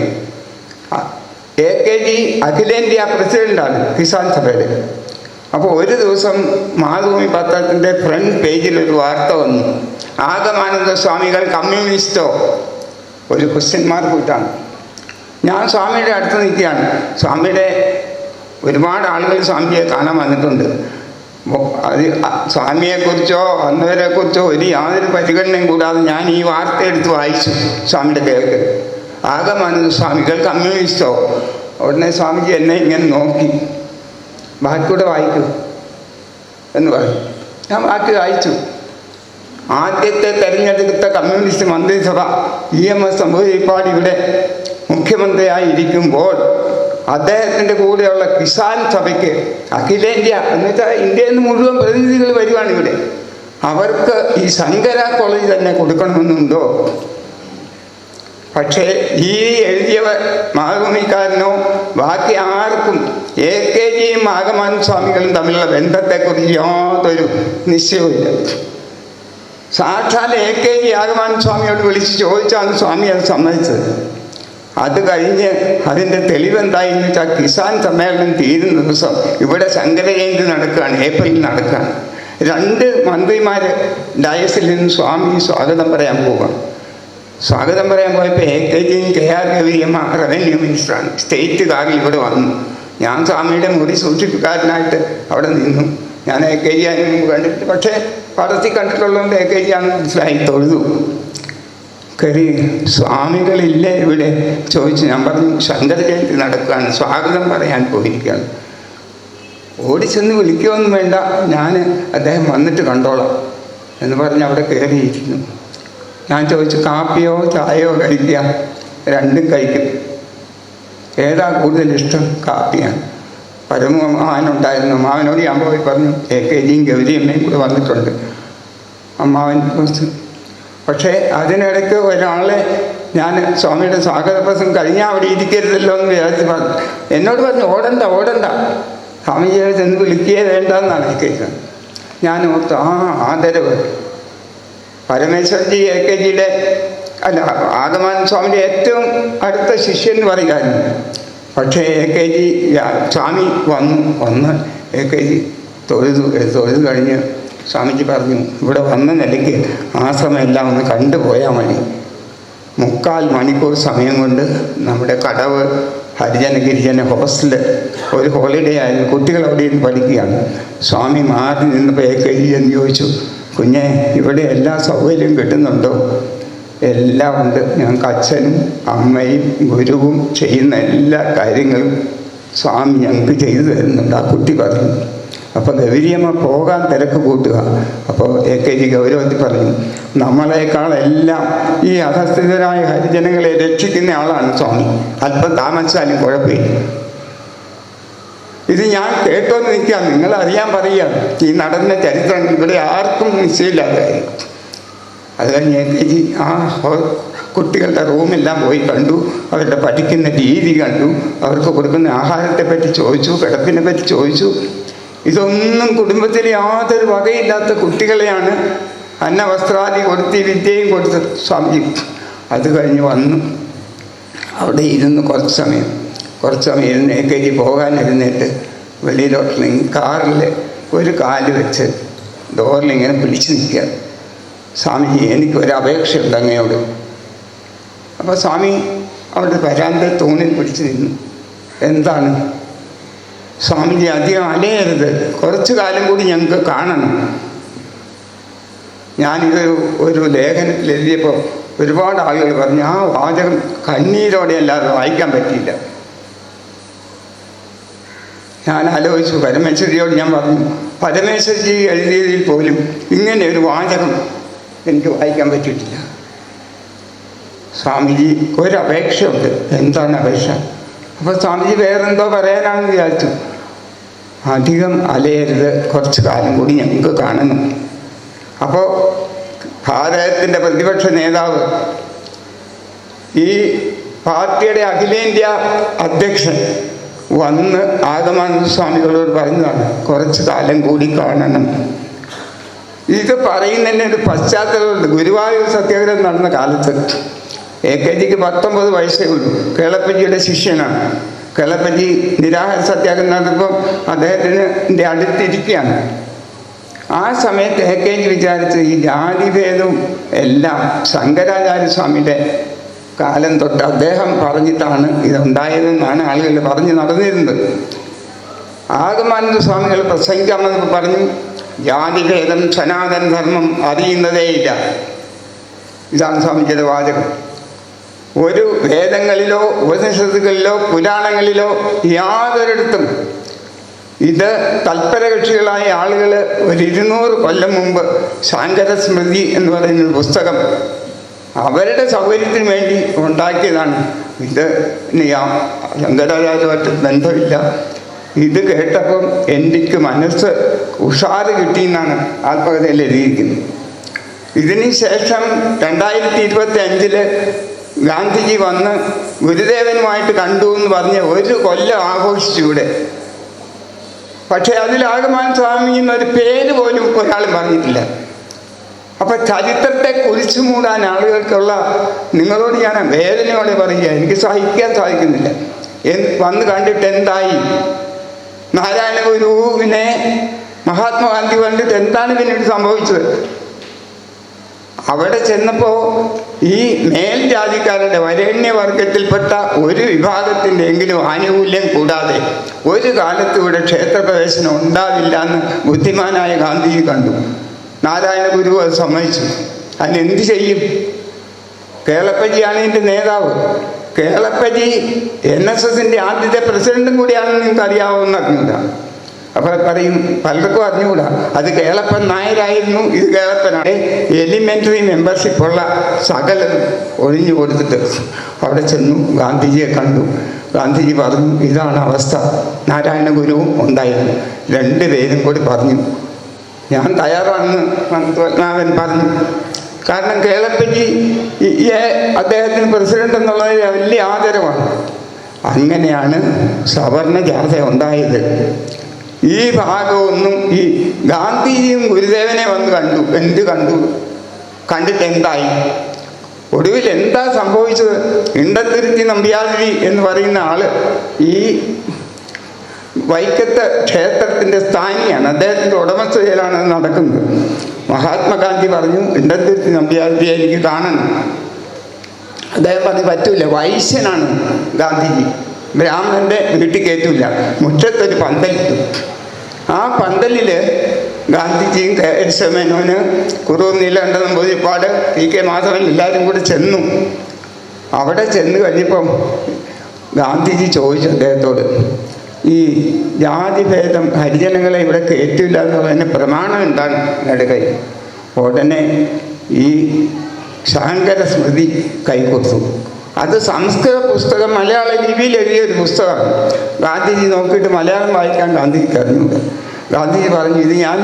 AKG അഖിലേന്ത്യാ പ്രസിഡൻ്റാണ് കിസാൻ സഭയുടെ. അപ്പോൾ ഒരു ദിവസം മാതൃഭൂമി പത്രത്തിൻ്റെ ഫ്രണ്ട് പേജിൽ ഒരു വാർത്ത വന്നു, ആഗമാനന്ദ സ്വാമികൾ കമ്മ്യൂണിസ്റ്റോ? ഒരു ക്വസ്റ്റ്യൻ മാർക്ക് ഇട്ടാണ്. ഞാൻ സ്വാമിയുടെ അടുത്ത് നിൽക്കുകയാണ്. സ്വാമിയുടെ ഒരുപാട് ആളുകൾ സ്വാമിയെ കാണാൻ വന്നിട്ടുണ്ട്. അത് സ്വാമിയെക്കുറിച്ചോ വന്നവരെക്കുറിച്ചോ യാതൊരു പരിഗണനയും കൂടാതെ ഞാൻ ഈ വാർത്ത എടുത്ത് വായിച്ചു സ്വാമിയുടെ കേൾക്ക്. ആഗമാനന്ദ സ്വാമികൾ കമ്മ്യൂണിസ്റ്റോ? ഉടനെ സ്വാമിജി എന്നെ ഇങ്ങനെ നോക്കി, ബാക്കിയൂടെ വായിക്കൂ എന്ന് പറഞ്ഞു. ഞാൻ ബാക്കി വായിച്ചു. ആദ്യത്തെ തെരഞ്ഞെടുത്ത കമ്മ്യൂണിസ്റ്റ് മന്ത്രിസഭ EMS നമ്പൂതിരിപ്പാട് ഇവിടെ മുഖ്യമന്ത്രിയായി ഇരിക്കുമ്പോൾ അദ്ദേഹത്തിൻ്റെ കൂടെയുള്ള കിസാൻ സഭയ്ക്ക് അഖിലേന്ത്യ എന്ന് വെച്ചാൽ ഇന്ത്യയിൽ നിന്ന് മുഴുവൻ പ്രതിനിധികൾ വരുവാണ് ഇവിടെ. അവർക്ക് ഈ ശങ്കര കോളേജ് തന്നെ കൊടുക്കണമെന്നുണ്ടോ? പക്ഷേ ഈ എഴുതിയ മാതൃഭൂമിക്കാരനോ ബാക്കി ആർക്കും AKGയും ആഗമാനന്ദ സ്വാമികളും തമ്മിലുള്ള ബന്ധത്തെക്കുറിച്ച് യാതൊരു നിശ്ചയവുമില്ല. സാക്ഷാൽ AKG ആഗമാനന്ദ സ്വാമിയോട് വിളിച്ച് ചോദിച്ചാണ് സ്വാമി അത് സമ്മതിച്ചത്. അത് കഴിഞ്ഞ് അതിൻ്റെ തെളിവെന്തായെന്ന് വെച്ചാൽ കിസാൻ സമ്മേളനം തീരുന്ന ദിവസം ഇവിടെ ശങ്കര ജയന്തി നടക്കുകയാണ്, ഏപ്രിലിൽ നടക്കുകയാണ്. 2 മന്ത്രിമാർ ഡയസിൽ നിന്ന് സ്വാമി സ്വാഗതം പറയാൻ പോവുകയാണ്. സ്വാഗതം പറയാൻ പോയപ്പോൾ AKGയും KR ഗൗരിയമ്മ റവന്യൂ മിനിസ്റ്ററാണ്, സ്റ്റേറ്റ് കാറിൽ ഇവിടെ വന്നു. ഞാൻ സ്വാമിയുടെ മുറി സൂക്ഷിപ്പുകാരനായിട്ട് അവിടെ നിന്നു. ഞാൻ AKG അതിന് മുമ്പ് കണ്ടിട്ട്, പക്ഷേ പടത്തിൽ കണ്ടിട്ടുള്ളതുകൊണ്ട് AKG ആണെന്ന് മനസ്സിലായി. തൊഴുതു. കയറി സ്വാമികളില്ലേ ഇവിടെ ചോദിച്ചു. ഞാൻ പറഞ്ഞു ശങ്കര ജയന്തി നടക്കുകയാണ്, സ്വാഗതം പറയാൻ പോയിരിക്കുകയാണ്. ഓടിച്ചെന്ന് വിളിക്കുകയൊന്നും വേണ്ട, ഞാൻ അദ്ദേഹം വന്നിട്ട് കണ്ടോളാം എന്ന് പറഞ്ഞ് അവിടെ കയറിയിരുന്നു. ഞാൻ ചോദിച്ചു കാപ്പിയോ ചായയോ കഴിക്കാം? 2ഉം കഴിക്കും. ഏതാ കൂടുതൽ ഇഷ്ടം? കാപ്പിയാണ്. പരമമാവനുണ്ടായിരുന്നു. അമ്മാവനോട് ഞാൻ പോയി പറഞ്ഞു AKGയും ഗൗരിയമ്മയും കൂടെ വന്നിട്ടുണ്ട്. അമ്മാവൻ പക്ഷേ അതിനിടയ്ക്ക് ഒരാളെ ഞാൻ സ്വാമിയുടെ സ്വാഗത പ്രസംഗം കഴിഞ്ഞാൽ അവിടെ ഇരിക്കരുതല്ലോ എന്ന് വിചാരിച്ച് പറഞ്ഞു. എന്നോട് പറഞ്ഞു ഓടണ്ട സ്വാമിജിയെ ചെന്ന് വിളിക്കുകയേ വേണ്ടെന്നാണ് കേൾക്കുന്നത്. ഞാൻ ഓർത്തു ആദരവ്. പരമേശ്വരജി AKGയുടെ അല്ല ആഗമാനന്ദ സ്വാമിയുടെ ഏറ്റവും അടുത്ത ശിഷ്യൻ എന്ന് പറയുമായിരുന്നു. പക്ഷേ AKG സ്വാമി വന്ന് AKG തൊഴുതു കഴിഞ്ഞ് സ്വാമിജി പറഞ്ഞു, ഇവിടെ വന്ന നിലയ്ക്ക് ആശ്രമമെല്ലാം ഒന്ന് കണ്ടുപോയാൽ മതി. 3/4 മണിക്കൂർ സമയം കൊണ്ട് നമ്മുടെ കടവ് ഹരിജന ഗിരിജന ഹോസ്റ്റല് ഒരു ഹോളിഡേ ആയിരുന്നു. കുട്ടികൾ അവിടെ ഇരുന്ന് പഠിക്കുകയാണ്. സ്വാമി മാറി നിന്ന് പേക്കരി എന്ന് ചോദിച്ചു. കുഞ്ഞെ, ഇവിടെ എല്ലാ സൗകര്യവും കിട്ടുന്നുണ്ടോ? എല്ലാം ഉണ്ട്. ഞങ്ങൾക്ക് അച്ഛനും അമ്മയും ഗുരുവും ചെയ്യുന്ന എല്ലാ കാര്യങ്ങളും സ്വാമി ഞങ്ങൾക്ക് ചെയ്തു തരുന്നുണ്ട്. ആ കുട്ടി പറഞ്ഞു. അപ്പോൾ ഗൗരിയമ്മ പോകാൻ തിരക്ക് കൂട്ടുക. അപ്പോൾ AKG ഗൗരവത്തിൽ പറഞ്ഞു, നമ്മളെക്കാളെല്ലാം ഈ അധസ്ഥിതരായ ഹരിജനങ്ങളെ രക്ഷിക്കുന്ന ആളാണ് സ്വാമി. അല്പം താമസിച്ചാലും കുഴപ്പമില്ല. ഇത് ഞാൻ കേട്ടോന്ന് നിൽക്കാം, നിങ്ങളറിയാൻ പറയുക. ഈ നടന്ന ചരിത്രം ഇവിടെ ആർക്കും നിശ്ചയമില്ലാത്ത കാര്യം. അത് കഴിഞ്ഞ് AKG ആ കുട്ടികളുടെ റൂമെല്ലാം പോയി കണ്ടു. അവരുടെ പഠിക്കുന്ന രീതി കണ്ടു. അവർക്ക് കൊടുക്കുന്ന ആഹാരത്തെ പറ്റി ചോദിച്ചു, കിടപ്പിനെ പറ്റി ചോദിച്ചു. ഇതൊന്നും കുടുംബത്തിൽ യാതൊരു വകയില്ലാത്ത കുട്ടികളെയാണ് അന്നവസ്ത്രാദി കൊടുത്ത് വിദ്യയും കൊടുത്ത് സ്വാമിജി. അത് കഴിഞ്ഞ് വന്നു അവിടെ ഇരുന്ന് കുറച്ച് സമയം ഇരുന്ന് AKG പോകാനിരുന്നിട്ട് വെളിയിലോട്ടില്ലെങ്കിൽ കാറിൽ ഒരു കാല് വെച്ച് ഡോറിലിങ്ങനെ പിടിച്ചു നിൽക്കുക. സ്വാമിജി, എനിക്കൊരു അപേക്ഷയുണ്ട് അങ്ങയോട്. അപ്പോൾ സ്വാമി അവിടെ വരാൻ്റെ തൂണിൽ പിടിച്ചു നിന്നു. എന്താണ്? സ്വാമിജി, അധികം അലയരുത്, കുറച്ചു കാലം കൂടി ഞങ്ങൾക്ക് കാണണം. ഞാനിത് ഒരു ലേഖനത്തിൽ എഴുതിയപ്പോൾ ഒരുപാട് ആളുകൾ പറഞ്ഞു, ആ വാചകം കണ്ണീരോടെ അല്ലാതെ വായിക്കാൻ പറ്റിയില്ല. ഞാൻ ആലോചിച്ചു. പരമേശ്വരിയോട് ഞാൻ പറഞ്ഞു, പരമേശ്വരി എഴുതിയതിൽ പോലും ഇങ്ങനെ ഒരു വാചകം എനിക്ക് വായിക്കാൻ പറ്റിയിട്ടില്ല. സ്വാമിജി, ഒരപേക്ഷയുണ്ട്. എന്താണ് അപേക്ഷ? അപ്പോൾ സ്വാമിജി വേറെന്തോ പറയാനാണെന്ന് വിചാരിച്ചു. അധികം അലയരുത്, കുറച്ച് കാലം കൂടി ഞങ്ങൾക്ക് കാണണം. അപ്പോൾ ഭാരതത്തിൻ്റെ പ്രതിപക്ഷ നേതാവ്, ഈ പാർട്ടിയുടെ അഖിലേന്ത്യാ അധ്യക്ഷൻ വന്ന് ആഗമാനന്ദ സ്വാമികളോട് പറഞ്ഞതാണ്, കുറച്ച് കാലം കൂടി കാണണം. ഇത് പറയുന്നതിന് ഒരു പശ്ചാത്തലമുണ്ട്. ഗുരുവായൂർ സത്യാഗ്രഹം നടന്ന കാലത്ത് AKGക്ക് 19 വയസ്സേ ഉള്ളൂ. കേളപ്പജിയുടെ ശിഷ്യനാണ്. കേളപ്പജി നിരാഹാര സത്യാഗ്രഹം നടന്നപ്പോൾ അദ്ദേഹത്തിൻ്റെ അടുത്തിരിക്കുകയാണ്. ആ സമയത്ത് AKG വിചാരിച്ച് ഈ ജാതിഭേദവും എല്ലാം ശങ്കരാചാര്യ സ്വാമിയുടെ കാലം തൊട്ട് അദ്ദേഹം പറഞ്ഞിട്ടാണ് ഇതുണ്ടായതെന്നാണ് ആളുകൾ പറഞ്ഞ് നടന്നിരുന്നത്. ആഗമാനന്ദ സ്വാമികൾ പ്രസംഗിക്കാമെന്ന് പറഞ്ഞു, ജാതിഭേദം സനാതന ധർമ്മം അറിയുന്നതേയില്ല. ഇതാണ് സ്വാമിജിയുടെ വാചകം. ഒരു വേദങ്ങളിലോ ഉപനിഷത്തുകളിലോ പുരാണങ്ങളിലോ യാതൊരിടത്തും ഇത് തൽപരകക്ഷികളായ ആളുകൾ ഒരു 200 കൊല്ലം മുമ്പ് ശാങ്കര സ്മൃതി എന്ന് പറയുന്ന പുസ്തകം അവരുടെ സൗകര്യത്തിന് വേണ്ടി ഉണ്ടാക്കിയതാണ്. ഇത് ശങ്കരാചാര്യമായിട്ട് ബന്ധമില്ല. ഇത് കേട്ടപ്പം എനിക്ക് മനസ്സ് ഉഷാറ് കിട്ടിയെന്നാണ് ആത്മകഥയിൽ എഴുതിയിരിക്കുന്നത്. ഇതിന് ശേഷം 2025 ഗാന്ധിജി വന്ന് ഗുരുദേവനുമായിട്ട് കണ്ടു എന്ന് പറഞ്ഞ് 1 കൊല്ലം ആഘോഷിച്ചു ഇവിടെ. പക്ഷെ അതിൽ ആഗമാന സ്വാമി എന്നൊരു പേര് പോലും ഒരാളും പറഞ്ഞിട്ടില്ല. അപ്പം ചരിത്രത്തെ കുറിച്ചു മൂടാൻ ആളുകൾക്കുള്ള, നിങ്ങളോട് ഞാൻ വേദനയോടെ പറയുക, എനിക്ക് സഹിക്കാൻ സാധിക്കുന്നില്ല. വന്ന് കണ്ടിട്ട് എന്തായി? നാരായണ ഗുരുവിനെ മഹാത്മാഗാന്ധി കണ്ടിട്ട് എന്താണ് പിന്നീട് സംഭവിച്ചത്? അവിടെ ചെന്നപ്പോൾ ഈ മേൽജാതിക്കാരുടെ വരേണ്യവർഗത്തിൽപ്പെട്ട ഒരു വിഭാഗത്തിൻ്റെ എങ്കിലും ആനുകൂല്യം കൂടാതെ ഒരു കാലത്തും ഇവിടെ ക്ഷേത്രപ്രവേശനം ഉണ്ടാവില്ല എന്ന് ബുദ്ധിമാനായ ഗാന്ധിജി കണ്ടു. നാരായണ ഗുരു അത് സമ്മതിച്ചു. അതിനെന്ത് ചെയ്യും? കേളപ്പജിയാണ് ഇതിൻ്റെ നേതാവ്. കേളപ്പജി NSSൻ്റെ ആദ്യത്തെ പ്രസിഡന്റും കൂടിയാണെന്ന് നിങ്ങൾക്ക് അറിയാവുന്ന അറിഞ്ഞൂടാ. അപ്പോൾ പറയും, പലർക്കും അറിഞ്ഞുകൂടാ, അത് കേളപ്പൻ നായരായിരുന്നു, ഇത് കേളപ്പനാണ്. എലിമെൻ്ററി മെമ്പർഷിപ്പുള്ള സകലം ഒഴിഞ്ഞു കൊടുത്തിട്ട് അവിടെ ചെന്നു ഗാന്ധിജിയെ കണ്ടു. ഗാന്ധിജി പറഞ്ഞു, ഇതാണ് അവസ്ഥ. നാരായണ ഗുരുവും ഉണ്ടായിരുന്നു. 2 പേരും കൂടി പറഞ്ഞു, ഞാൻ തയ്യാറാണെന്ന് പത്മനാഭൻ പറഞ്ഞു. കാരണം കേളപ്പജി അദ്ദേഹത്തിന് പ്രസിഡന്റ് എന്നുള്ളത് വലിയ ആദരവാണ്. അങ്ങനെയാണ് സവർണ ജാഥ ഉണ്ടായത്. ഈ ഭാഗമൊന്നും ഈ ഗാന്ധിജിയും ഗുരുദേവനെ വന്ന് കണ്ടു. എന്ത് കണ്ടു? കണ്ടിട്ട് എന്തായി? ഒടുവിൽ എന്താ സംഭവിച്ചത്? ഇണ്ടത്തുരുത്തി നമ്പ്യാതിരി എന്ന് പറയുന്ന ആള് ഈ വൈക്കത്തെ ക്ഷേത്രത്തിൻ്റെ സ്ഥാനിയാണ്, അദ്ദേഹത്തിൻ്റെ ഉടമസ്ഥതയിലാണ് അത് നടക്കുന്നത്. മഹാത്മാഗാന്ധി പറഞ്ഞു, ഇണ്ടന്തുരുത്തി നമ്പ്യാതിരിയെ എനിക്ക് കാണണം. അദ്ദേഹം പറഞ്ഞു പറ്റൂല, വൈശ്യനാണ് ഗാന്ധിജി, ബ്രാഹ്മണൻ്റെ വീട്ടിൽ കയറ്റില്ല. മുറ്റത്തൊരു പന്തലിട്ടു. ആ പന്തലിൽ ഗാന്ധിജിയും KS മേനോന്, കുറൂർ നീലകണ്ഠൻ നമ്പൂതിരിപ്പാട്, TK മാധവൻ എല്ലാവരും കൂടെ ചെന്നു. അവിടെ ചെന്ന് കഴിഞ്ഞപ്പം ഗാന്ധിജി ചോദിച്ചു അദ്ദേഹത്തോട്, ഈ ജാതിഭേദം ഹരിജനങ്ങളെ ഇവിടെ കയറ്റില്ല എന്നുള്ളതിന് പ്രമാണം എന്താണ് നെടുകൈ? ഉടനെ ഈ ശാങ്കര സ്മൃതി കൈകൊടുത്തു. അത് സംസ്കൃത പുസ്തകം മലയാള ലിപിയിൽ എഴുതിയൊരു പുസ്തകമാണ്. ഗാന്ധിജി നോക്കിയിട്ട് മലയാളം വായിക്കാൻ ഗാന്ധിജിക്ക് അറിഞ്ഞുണ്ട്. ഗാന്ധിജി പറഞ്ഞു, ഇത് ഞാൻ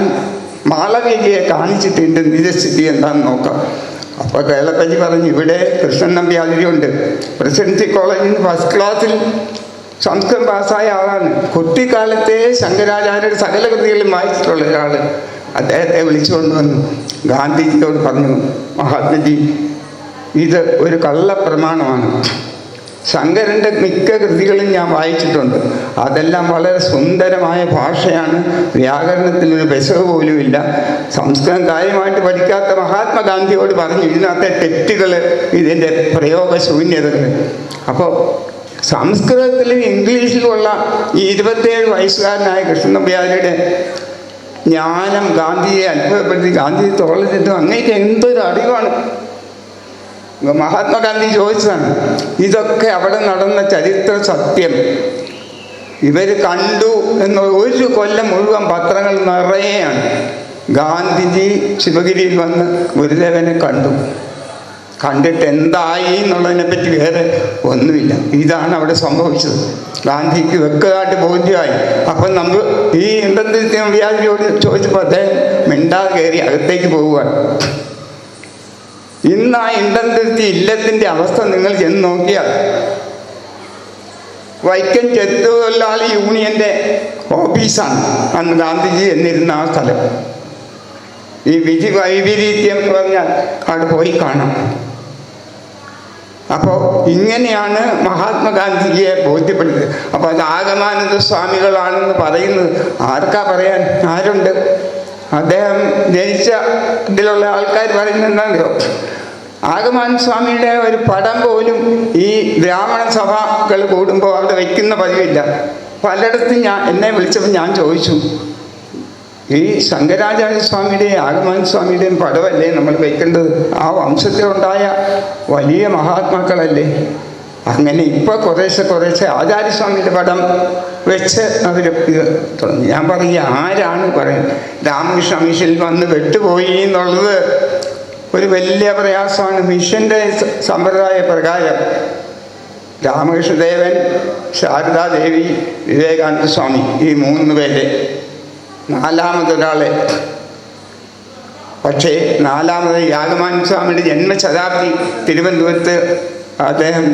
മാളവികയെ കാണിച്ചിട്ടുണ്ട്, നിജസ്ഥിതി എന്താണെന്ന് നോക്കാം. അപ്പോൾ കേളപ്പജി പറഞ്ഞു, ഇവിടെ കൃഷ്ണൻ നമ്പ്യാതിരിയുണ്ട്, പ്രസിഡൻസി കോളേജിൽ നിന്ന് ഫസ്റ്റ് ക്ലാസ്സിൽ സംസ്കൃതം പാസ്സായ ആളാണ്. കുട്ടിക്കാലത്തെ ശങ്കരാചാര്യരുടെ സകല കൃതികളും വായിച്ചിട്ടുള്ള ഒരാൾ. അദ്ദേഹത്തെ വിളിച്ചുകൊണ്ടുവന്നു ഗാന്ധിജിയോട് പറഞ്ഞു, മഹാത്മജി, ഇത് ഒരു കള്ളപ്രമാണമാണ്. ശങ്കരൻ്റെ മിക്ക കൃതികളും ഞാൻ വായിച്ചിട്ടുണ്ട്. അതെല്ലാം വളരെ സുന്ദരമായ ഭാഷയാണ്, വ്യാകരണത്തിനൊരു പെശക് പോലുമില്ല. സംസ്കൃതം കാര്യമായിട്ട് പഠിക്കാത്ത മഹാത്മാഗാന്ധിയോട് പറഞ്ഞു ഇതിനകത്തെ തെറ്റുകൾ, ഇതിൻ്റെ പ്രയോഗശൂന്യതകൾ. അപ്പോൾ സംസ്കൃതത്തിലും ഇംഗ്ലീഷിലുമുള്ള ഈ 27 വയസ്സുകാരനായ കൃഷ്ണൻ നമ്പ്യാതിരിയുടെ ജ്ഞാനം ഗാന്ധിയെ അത്ഭുതപ്പെടുത്തി. ഗാന്ധി തോളിലിട്ടു, അങ്ങേക്ക് എന്തൊരു അറിവാണ്. മഹാത്മാഗാന്ധി ചോദിച്ചതാണ്, ഇതൊക്കെ അവിടെ നടന്ന ചരിത്ര സത്യം ഇവർ കണ്ടു എന്ന് 1 കൊല്ലം മുഴുവൻ പത്രങ്ങൾ നിറയെയാണ്. ഗാന്ധിജി ശിവഗിരിയിൽ വന്ന് ഗുരുദേവനെ കണ്ടിട്ട് എന്തായി എന്നുള്ളതിനെപ്പറ്റി വേറെ ഒന്നുമില്ല. ഇതാണ് അവിടെ സംഭവിച്ചത്. ഗാന്ധിക്ക് വ്യക്തമായിട്ട് ബോധ്യമായി. അപ്പം നമ്മൾ ഈ ഇണ്ടന്തുരുത്തി നമ്പ്യാതിരിയോട് ചോദിച്ചപ്പോൾ അദ്ദേഹം മിണ്ടാതെ കയറി അകത്തേക്ക് പോവുകയാണ്. ഇന്ന് ആ ഇണ്ടന്തുരുത്തി ഇല്ലത്തിൻ്റെ അവസ്ഥ നിങ്ങൾ ചെന്ന് നോക്കിയാൽ വൈക്കം ചെത്തുതൊഴിലാളി യൂണിയൻ്റെ ഓഫീസാണ് അന്ന് ഗാന്ധിജി എന്നിരുന്ന ആ സ്ഥലം. ഈ വൈപരീത്യം എന്ന് പറഞ്ഞാൽ അവിടെ പോയി കാണാം. അപ്പോൾ ഇങ്ങനെയാണ് മഹാത്മാഗാന്ധിജിയെ ബോധ്യപ്പെടുന്നത്. അപ്പോൾ അത് ആഗമാനന്ദ സ്വാമികളാണെന്ന് പറയുന്നത് ആർക്കാ പറയാൻ? ആരുണ്ട്? അദ്ദേഹം ജനിച്ച ഇതിലുള്ള ആൾക്കാർ പറയുന്നത് എന്താണെന്നോ, ആഗമാനന്ദ സ്വാമിയുടെ ഒരു പടം പോലും ഈ ബ്രാഹ്മണ സഭകൾ കൂടുമ്പോൾ അവിടെ വയ്ക്കുന്ന പതിവില്ല. പലയിടത്തും എന്നെ വിളിച്ചപ്പോൾ ഞാൻ ചോദിച്ചു, ഈ ശങ്കരാചാര്യസ്വാമിയുടെയും ആഗമാനന്ദ സ്വാമിയുടെയും പടമല്ലേ നമ്മൾ വയ്ക്കേണ്ടത്? ആ വംശത്തിലുണ്ടായ വലിയ മഹാത്മാക്കളല്ലേ? അങ്ങനെ ഇപ്പോൾ കുറേശ്ശെ ആചാര്യസ്വാമിയുടെ പടം വെച്ച് അവർ തുടങ്ങി. ഞാൻ പറയുക, ആരാണ് പറയുന്നത്? രാമകൃഷ്ണ മിഷനിൽ വന്ന് വെട്ടുപോയി എന്നുള്ളത് ഒരു വലിയ പ്രയാസമാണ്. മിഷൻ്റെ സമ്പ്രദായ പ്രകാരം രാമകൃഷ്ണദേവൻ, ശാരദാദേവി, വിവേകാനന്ദ സ്വാമി, ഈ 3 പേരെ, 4മതൊരാളെ. പക്ഷേ 4മത് ആഗമാനന്ദ സ്വാമിയുടെ ജന്മശതാബ്ദി തിരുവനന്തപുരത്ത് അദ്ദേഹം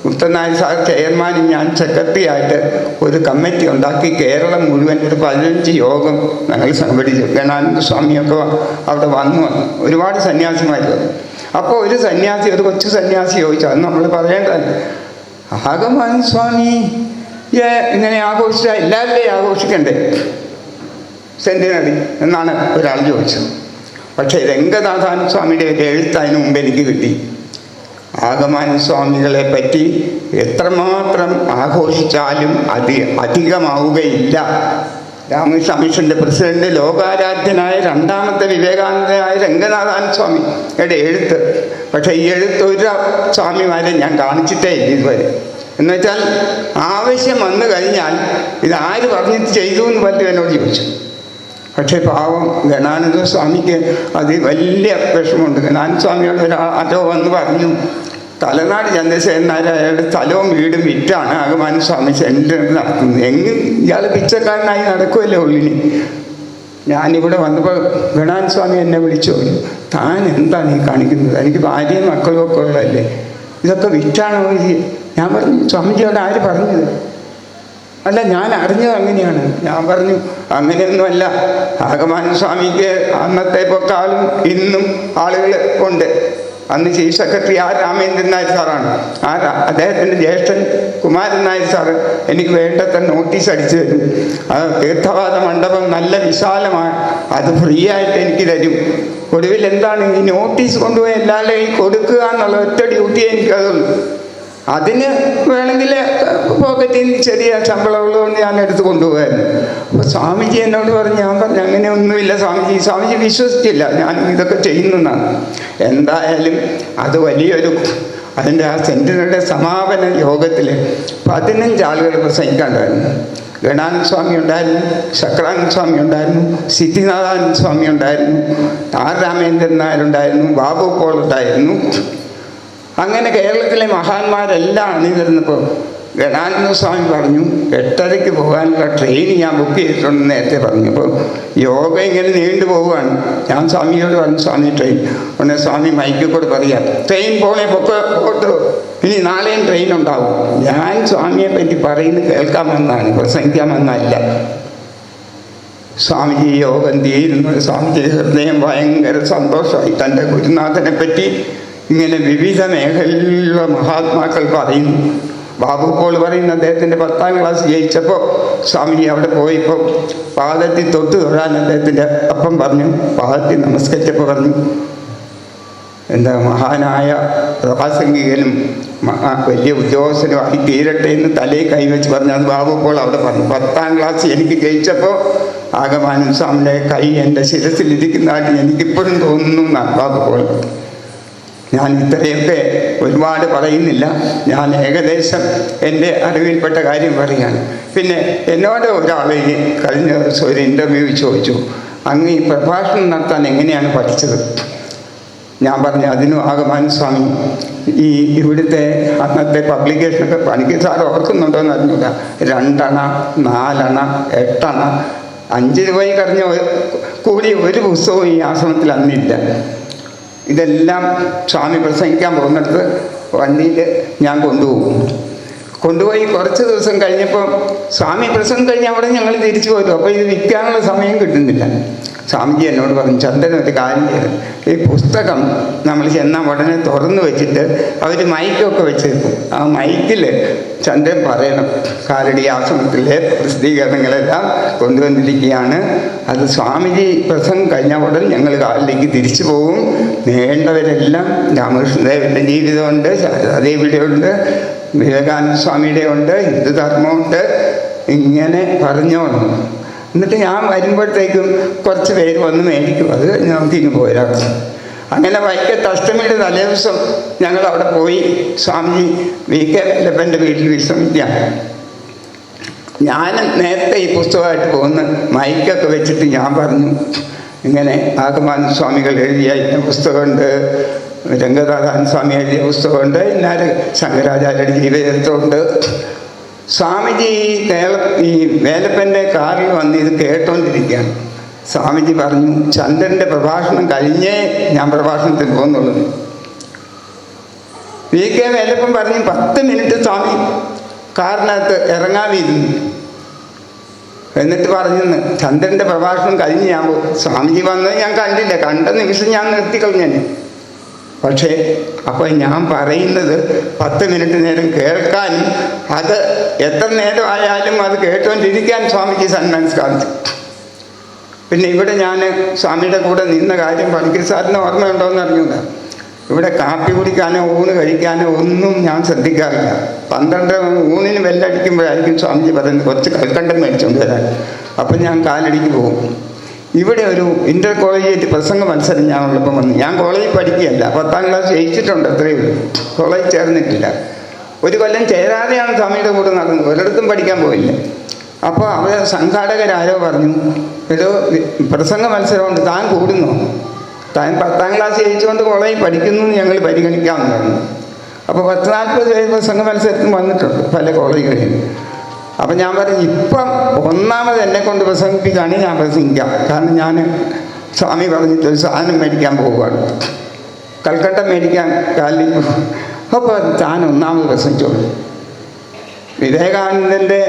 മുത്തനായ സാർ ചെയർമാനും ഞാൻ സെക്രട്ടറി ആയിട്ട് ഒരു കമ്മിറ്റി ഉണ്ടാക്കി കേരളം മുഴുവൻ ഒരു 15 യോഗം ഞങ്ങൾ സംഘടിച്ചു. ഗണാനന്ദ സ്വാമിയൊക്കെ അവിടെ വന്നു ഒരുപാട് സന്യാസിമാർ വന്നു. അപ്പോൾ ഒരു സന്യാസി, ഒരു കൊച്ചു സന്യാസി ചോദിച്ചു, അത് നമ്മൾ പറയേണ്ടതല്ല, ആഗമാനന്ദ സ്വാമി ഇങ്ങനെ ആഘോഷിച്ചാൽ എല്ലാവരുടെയും ആഘോഷിക്കണ്ടേ സെൻറ്റിനറി എന്നാണ് ഒരാൾ ചോദിച്ചത്. പക്ഷേ രംഗനാഥാനന്ദ സ്വാമിയുടെ ഒരു എഴുത്ത് അതിന് മുമ്പ് എനിക്ക് കിട്ടി. ആഗമാനന്ദ സ്വാമികളെ പറ്റി എത്രമാത്രം ആഘോഷിച്ചാലും അധികമാവുകയില്ല. രാമകൃഷ്ണ മിഷൻ്റെ പ്രസിഡന്റ്, ലോകാരാധ്യനായ 2ാമത്തെ വിവേകാനന്ദനായ രംഗനാഥാനന്ദ സ്വാമിയുടെ എഴുത്ത്. പക്ഷേ ഈ എഴുത്ത് ഒരു സ്വാമിമാരെ ഞാൻ കാണിച്ചിട്ടേ ഇല്ല ഇതുവരെ. എന്നുവെച്ചാൽ ആവശ്യം വന്നു കഴിഞ്ഞാൽ ഇതാര് പറഞ്ഞിട്ട് ചെയ്തു എന്ന് പലരും എന്നോട് ചോദിച്ചു. പക്ഷേ പാവം ഗണാനന്ദ സ്വാമിക്ക് അത് വലിയ വിഷമമുണ്ട്. ഗണാനന്ദ സ്വാമിയോട് ഒരാളോ വന്ന് പറഞ്ഞു, തലനാട് ചന്ദ്രശേഖരനായ അയാളുടെ സ്ഥലവും വീടും വിറ്റാണ് ആഗമാനന്ദ സ്വാമി സെൻറ്റർ നടത്തുന്നത്. ഇയാൾ പിച്ചക്കാരനായി നടക്കുമല്ലോ ഉള്ളിന്. ഞാനിവിടെ വന്നപ്പോൾ ഗണാനന്ദ സ്വാമി എന്നെ വിളിച്ചു, താൻ എന്താണ് ഈ കാണിക്കുന്നത്? എനിക്ക് ഭാര്യയും മക്കളും ഒക്കെ ഉള്ളതല്ലേ, ഇതൊക്കെ വിറ്റാണോ? ഞാൻ പറഞ്ഞു, സ്വാമിജിയോട് ആര് പറഞ്ഞത്? അല്ല, ഞാൻ അറിഞ്ഞത് അങ്ങനെയാണ്. ഞാൻ പറഞ്ഞു, അങ്ങനെയൊന്നുമല്ല. ആഗമാനന്ദ സ്വാമിക്ക് അന്നത്തെ പൊക്കാളും ഇന്നും ആളുകൾ ഉണ്ട്. അന്ന് chief secretary R Ramendran Nair സാറാണ്. അദ്ദേഹത്തിൻ്റെ ജ്യേഷ്ഠൻ കുമാരൻ നായർ സാറ് എനിക്ക് വേണ്ടത്ര നോട്ടീസ് അടിച്ചു തരും. തീർത്ഥവാദ മണ്ഡപം നല്ല വിശാലമാണ്, അത് ഫ്രീ ആയിട്ട് എനിക്ക് തരും. ഒടുവിൽ എന്താണ് ഈ നോട്ടീസ് കൊണ്ടുപോയി എല്ലാവരുടെയും കൊടുക്കുക എന്നുള്ള ഒറ്റ ഡ്യൂട്ടി എനിക്കതുള്ളൂ. അതിന് വേണമെങ്കിൽ പോക്കറ്റിൽ നിന്ന് ചെറിയ ശമ്പളമുള്ളതുകൊണ്ട് ഞാൻ എടുത്ത് കൊണ്ടുപോകായിരുന്നു. അപ്പോൾ സ്വാമിജി എന്നോട് പറഞ്ഞു, ഞാൻ പറഞ്ഞു അങ്ങനെയൊന്നുമില്ല സ്വാമിജി വിശ്വസിച്ചില്ല ഞാൻ ഇതൊക്കെ ചെയ്യുന്നതാണ്. എന്തായാലും അത് വലിയൊരു അതിൻ്റെ ആ സെൻറ്റിനറുടെ സമാപന യോഗത്തിൽ 15 ആളുകൾ പ്രസംഗിക്കാണ്ടായിരുന്നു. ഗണാനന്ദ സ്വാമി ഉണ്ടായിരുന്നു, ശക്രാനന്ദ സ്വാമി ഉണ്ടായിരുന്നു, സിദ്ധിനാഥാനന്ദ സ്വാമി ഉണ്ടായിരുന്നു, ആർ രാമേന്ദ്രൻ നായരുണ്ടായിരുന്നു, ബാബു പോൾ ഉണ്ടായിരുന്നു. അങ്ങനെ കേരളത്തിലെ മഹാന്മാരെല്ലാം അണിനിരുന്നപ്പോൾ ഗണാനന്ദ സ്വാമി പറഞ്ഞു, 8:30 പോകാനുള്ള ട്രെയിൻ ഞാൻ ബുക്ക് ചെയ്തിട്ടുണ്ടെന്ന് നേരത്തെ പറഞ്ഞപ്പോൾ യോഗ ഇങ്ങനെ നീണ്ടു പോവുകയാണ്. ഞാൻ സ്വാമിയോട് പറഞ്ഞു, സ്വാമി ട്രെയിൻ. ഉടനെ സ്വാമി മൈക്കിൽ കൂടെ പറയാം, ട്രെയിൻ പോണേ പോട്ടോ, ഇനി നാളെയും ട്രെയിൻ ഉണ്ടാവും. ഞാൻ സ്വാമിയെ പറ്റി പറയുന്നത് കേൾക്കാൻ വന്നതാണ്, പ്രസംഗിക്കാൻ വന്നല്ല. സ്വാമിജി യോഗം തീരുന്നത് സ്വാമിജി ഹൃദയം ഭയങ്കര സന്തോഷമായി. തൻ്റെ ഗുരുനാഥനെ പറ്റി ഇങ്ങനെ വിവിധ മേഖലയിലുള്ള മഹാത്മാക്കൾ പറയുന്നു. ബാബു പോൾ പറയുന്ന അദ്ദേഹത്തിൻ്റെ 10ാം ക്ലാസ് ജയിച്ചപ്പോൾ സ്വാമിജി അവിടെ പോയപ്പോൾ പാദത്തിൽ തൊടാൻ അദ്ദേഹത്തിൻ്റെ അപ്പം പറഞ്ഞു, പാദത്തിൽ നമസ്കരിച്ചപ്പോൾ പറഞ്ഞു, എന്താ മഹാനായ പ്രാസംഗികനും വലിയ ഉദ്യോഗസ്ഥനുമായി തീരട്ടെ എന്ന് തലയിൽ കൈവച്ച് പറഞ്ഞു. അത് ബാബു പോൾ അവിടെ പറഞ്ഞു. 10ാം ക്ലാസ് എനിക്ക് ജയിച്ചപ്പോൾ ആഗമാനന്ദ സ്വാമിയുടെ കൈ എൻ്റെ ശിരസിലിരിക്കുന്നതായിട്ട് എനിക്കിപ്പോഴും തോന്നുന്നു എന്നാണ് ബാബു പോൾ. ഞാൻ ഇത്രയൊക്കെ ഒരുപാട് പറയുന്നില്ല, ഞാൻ ഏകദേശം എൻ്റെ അറിവിൽപ്പെട്ട കാര്യം പറയുകയാണ്. പിന്നെ എന്നോട് ഒരാൾ കഴിഞ്ഞ ദിവസം ഒരു ഇൻ്റർവ്യൂ ചോദിച്ചു, അങ്ങ് ഈ പ്രഭാഷണം നടത്താൻ എങ്ങനെയാണ് പഠിച്ചത്? ഞാൻ പറഞ്ഞു, അതിനും ആഗമാനന്ദ സ്വാമി ഈ ഇവിടുത്തെ അന്നത്തെ പബ്ലിക്കേഷനൊക്കെ പണിക്ക് സാർ ഓർക്കുന്നുണ്ടോയെന്ന് അറിഞ്ഞില്ല, 2 അണ 4 അണ 8 അണ 5 രൂപയിൽ കറിഞ്ഞ കൂടിയ ഒരു പുസ്തകവും ഈ ആശ്രമത്തിൽ അന്നില്ല. ഇതെല്ലാം സ്വാമി പ്രസംഗിക്കാൻ പോകുന്നിടത്ത് വണ്ടിയിൽ ഞാൻ കൊണ്ടുപോയി കുറച്ച് ദിവസം കഴിഞ്ഞപ്പോൾ സ്വാമി പ്രസംഗം കഴിഞ്ഞ് അവിടെ ഞങ്ങൾ തിരിച്ചു പോരും. അപ്പോൾ ഇത് വിൽക്കാനുള്ള സമയം കിട്ടുന്നില്ല. സ്വാമിജി എന്നോട് പറഞ്ഞു, ചന്ദ്രൻ ഒരു കാര്യം ചെയ്തു, ഈ പുസ്തകം നമ്മൾ ചെന്നാൽ ഉടനെ തുറന്നു വെച്ചിട്ട് അവർ മൈക്കൊക്കെ വെച്ചേക്കും. ആ മൈക്കിൽ ചന്ദ്രൻ പറയണം, കാലടി ആശ്രമത്തിലെ പ്രസിദ്ധീകരണങ്ങളെല്ലാം കൊണ്ടുവന്നിരിക്കുകയാണ്. അത് സ്വാമിജി പ്രസംഗം കഴിഞ്ഞാൽ ഉടൻ ഞങ്ങൾ കാലിലേക്ക് തിരിച്ചു പോകും. വേണ്ടവരെല്ലാം രാമകൃഷ്ണദേവൻ്റെ ജീവിതമുണ്ട്, ശാരദാദേവിയുടെ ഉണ്ട്, വിവേകാനന്ദ സ്വാമിയുടെ ഉണ്ട്, ഹിന്ദുധർമ്മമുണ്ട്, ഇങ്ങനെ പറഞ്ഞോണം. എന്നിട്ട് ഞാൻ വരുമ്പോഴത്തേക്കും കുറച്ച് പേര് വന്ന് മേടിക്കും. അത് നമുക്ക് ഇങ്ങ് പോരാം. അങ്ങനെ വൈക്കത്ത് അഷ്ടമിയുടെ തലേദിവസം ഞങ്ങൾ അവിടെ പോയി സ്വാമി VK വേലപ്പൻ്റെ വീട്ടിൽ വിശ്രമിക്കാം. ഞാൻ നേരത്തെ ഈ പുസ്തകമായിട്ട് പോകുന്ന മൈക്കൊക്കെ വെച്ചിട്ട് ഞാൻ പറഞ്ഞു, ഇങ്ങനെ ആഗമാനന്ദ സ്വാമികൾ എഴുതിയ ഇന്ന പുസ്തകമുണ്ട്, രംഗനാഥാനന്ദ സ്വാമി എഴുതിയ പുസ്തകമുണ്ട്, ഇന്നാല് ശങ്കരാചാര്യരുടെ ജീവചരിത്രമുണ്ട്. സ്വാമിജി ഈ വേലപ്പൻ്റെ കാറിൽ വന്ന് ഇത് കേട്ടോണ്ടിരിക്കുകയാണ്. സ്വാമിജി പറഞ്ഞു, ചന്ദ്രൻ്റെ പ്രഭാഷണം കഴിഞ്ഞേ ഞാൻ പ്രഭാഷണത്തിൽ പോകുന്നുള്ളൂ. VK വേലപ്പൻ പറഞ്ഞു, 10 മിനിറ്റ് സ്വാമി കാറിനകത്ത് ഇറങ്ങാതിരുന്നു. എന്നിട്ട് പറഞ്ഞെന്ന്, ചന്ദ്രൻ്റെ പ്രഭാഷണം കഴിഞ്ഞ് ഞാൻ സ്വാമിജി വന്നത് ഞാൻ കണ്ടില്ല, കണ്ട നിമിഷം ഞാൻ നിർത്തിക്കളഞ്ഞു. പക്ഷേ അപ്പോൾ ഞാൻ പറയുന്നത് 10 മിനിറ്റ് നേരം കേൾക്കാനും അത് എത്ര നേരമായാലും അത് കേട്ടുകൊണ്ടിരിക്കാൻ സ്വാമിക്ക് സന്മനസ് കാണിച്ചു. പിന്നെ ഇവിടെ ഞാൻ സ്വാമിയുടെ കൂടെ നിന്ന കാര്യം പണിക്കർ സാറിന് ഓർമ്മയുണ്ടോയെന്ന് അറിഞ്ഞൂട. ഇവിടെ കാപ്പി കുടിക്കാനോ ഊണ് കഴിക്കാനോ ഒന്നും ഞാൻ ശ്രദ്ധിക്കാറില്ല. 12 ഊണിന് ബെല്ലടിക്കുമ്പോഴായിരിക്കും സ്വാമിജി പറയുന്നത് കുറച്ച് കൽക്കണ്ടം മേടിച്ചുകൊണ്ട് വരാൻ. അപ്പം ഞാൻ കാലടിക്ക് പോകും. ഇവിടെ ഒരു ഇൻ്റർ കോളേജിൽ പ്രസംഗ മത്സരം ഞാൻ ഉള്ളപ്പം വന്നു. ഞാൻ കോളേജിൽ പഠിക്കുകയല്ല, 10ാം ക്ലാസ് ജയിച്ചിട്ടുണ്ട്, അത്രയേ ഉള്ളൂ. കോളേജിൽ ചേർന്നിട്ടില്ല. ഒരു കൊല്ലം ചേരാതെയാണ് സ്വാമിയുടെ കൂടെ നടന്നത്, ഒരിടത്തും പഠിക്കാൻ പോയില്ല. അപ്പോൾ അവിടെ സംഘാടകരാരോ പറഞ്ഞു, ഏതോ പ്രസംഗ മത്സരമുണ്ട്, താൻ കൂടുന്നു, താൻ 10ാം ക്ലാസ് ജയിച്ചുകൊണ്ട് കോളേജിൽ പഠിക്കുന്നു ഞങ്ങൾ പരിഗണിക്കാമെന്ന് പറഞ്ഞു. അപ്പോൾ 10-40 പേര് പ്രസംഗ മത്സരത്തിന് വന്നിട്ടുണ്ട് പല കോളേജുകളിൽ. അപ്പം ഞാൻ പറഞ്ഞു, ഇപ്പം ഒന്നാമത് എന്നെ കൊണ്ട് പ്രസംഗിപ്പിക്കുകയാണെങ്കിൽ ഞാൻ പ്രസംഗിക്കാം. കാരണം ഞാൻ സ്വാമി പറഞ്ഞിട്ടൊരു സാധനം മേടിക്കാൻ പോവുകയാണ്, കൽക്കട്ട മേടിക്കാൻ കാലിൽ. അപ്പോൾ താൻ ഒന്നാമത് പ്രസംഗിച്ചോളൂ. വിവേകാനന്ദൻ്റെ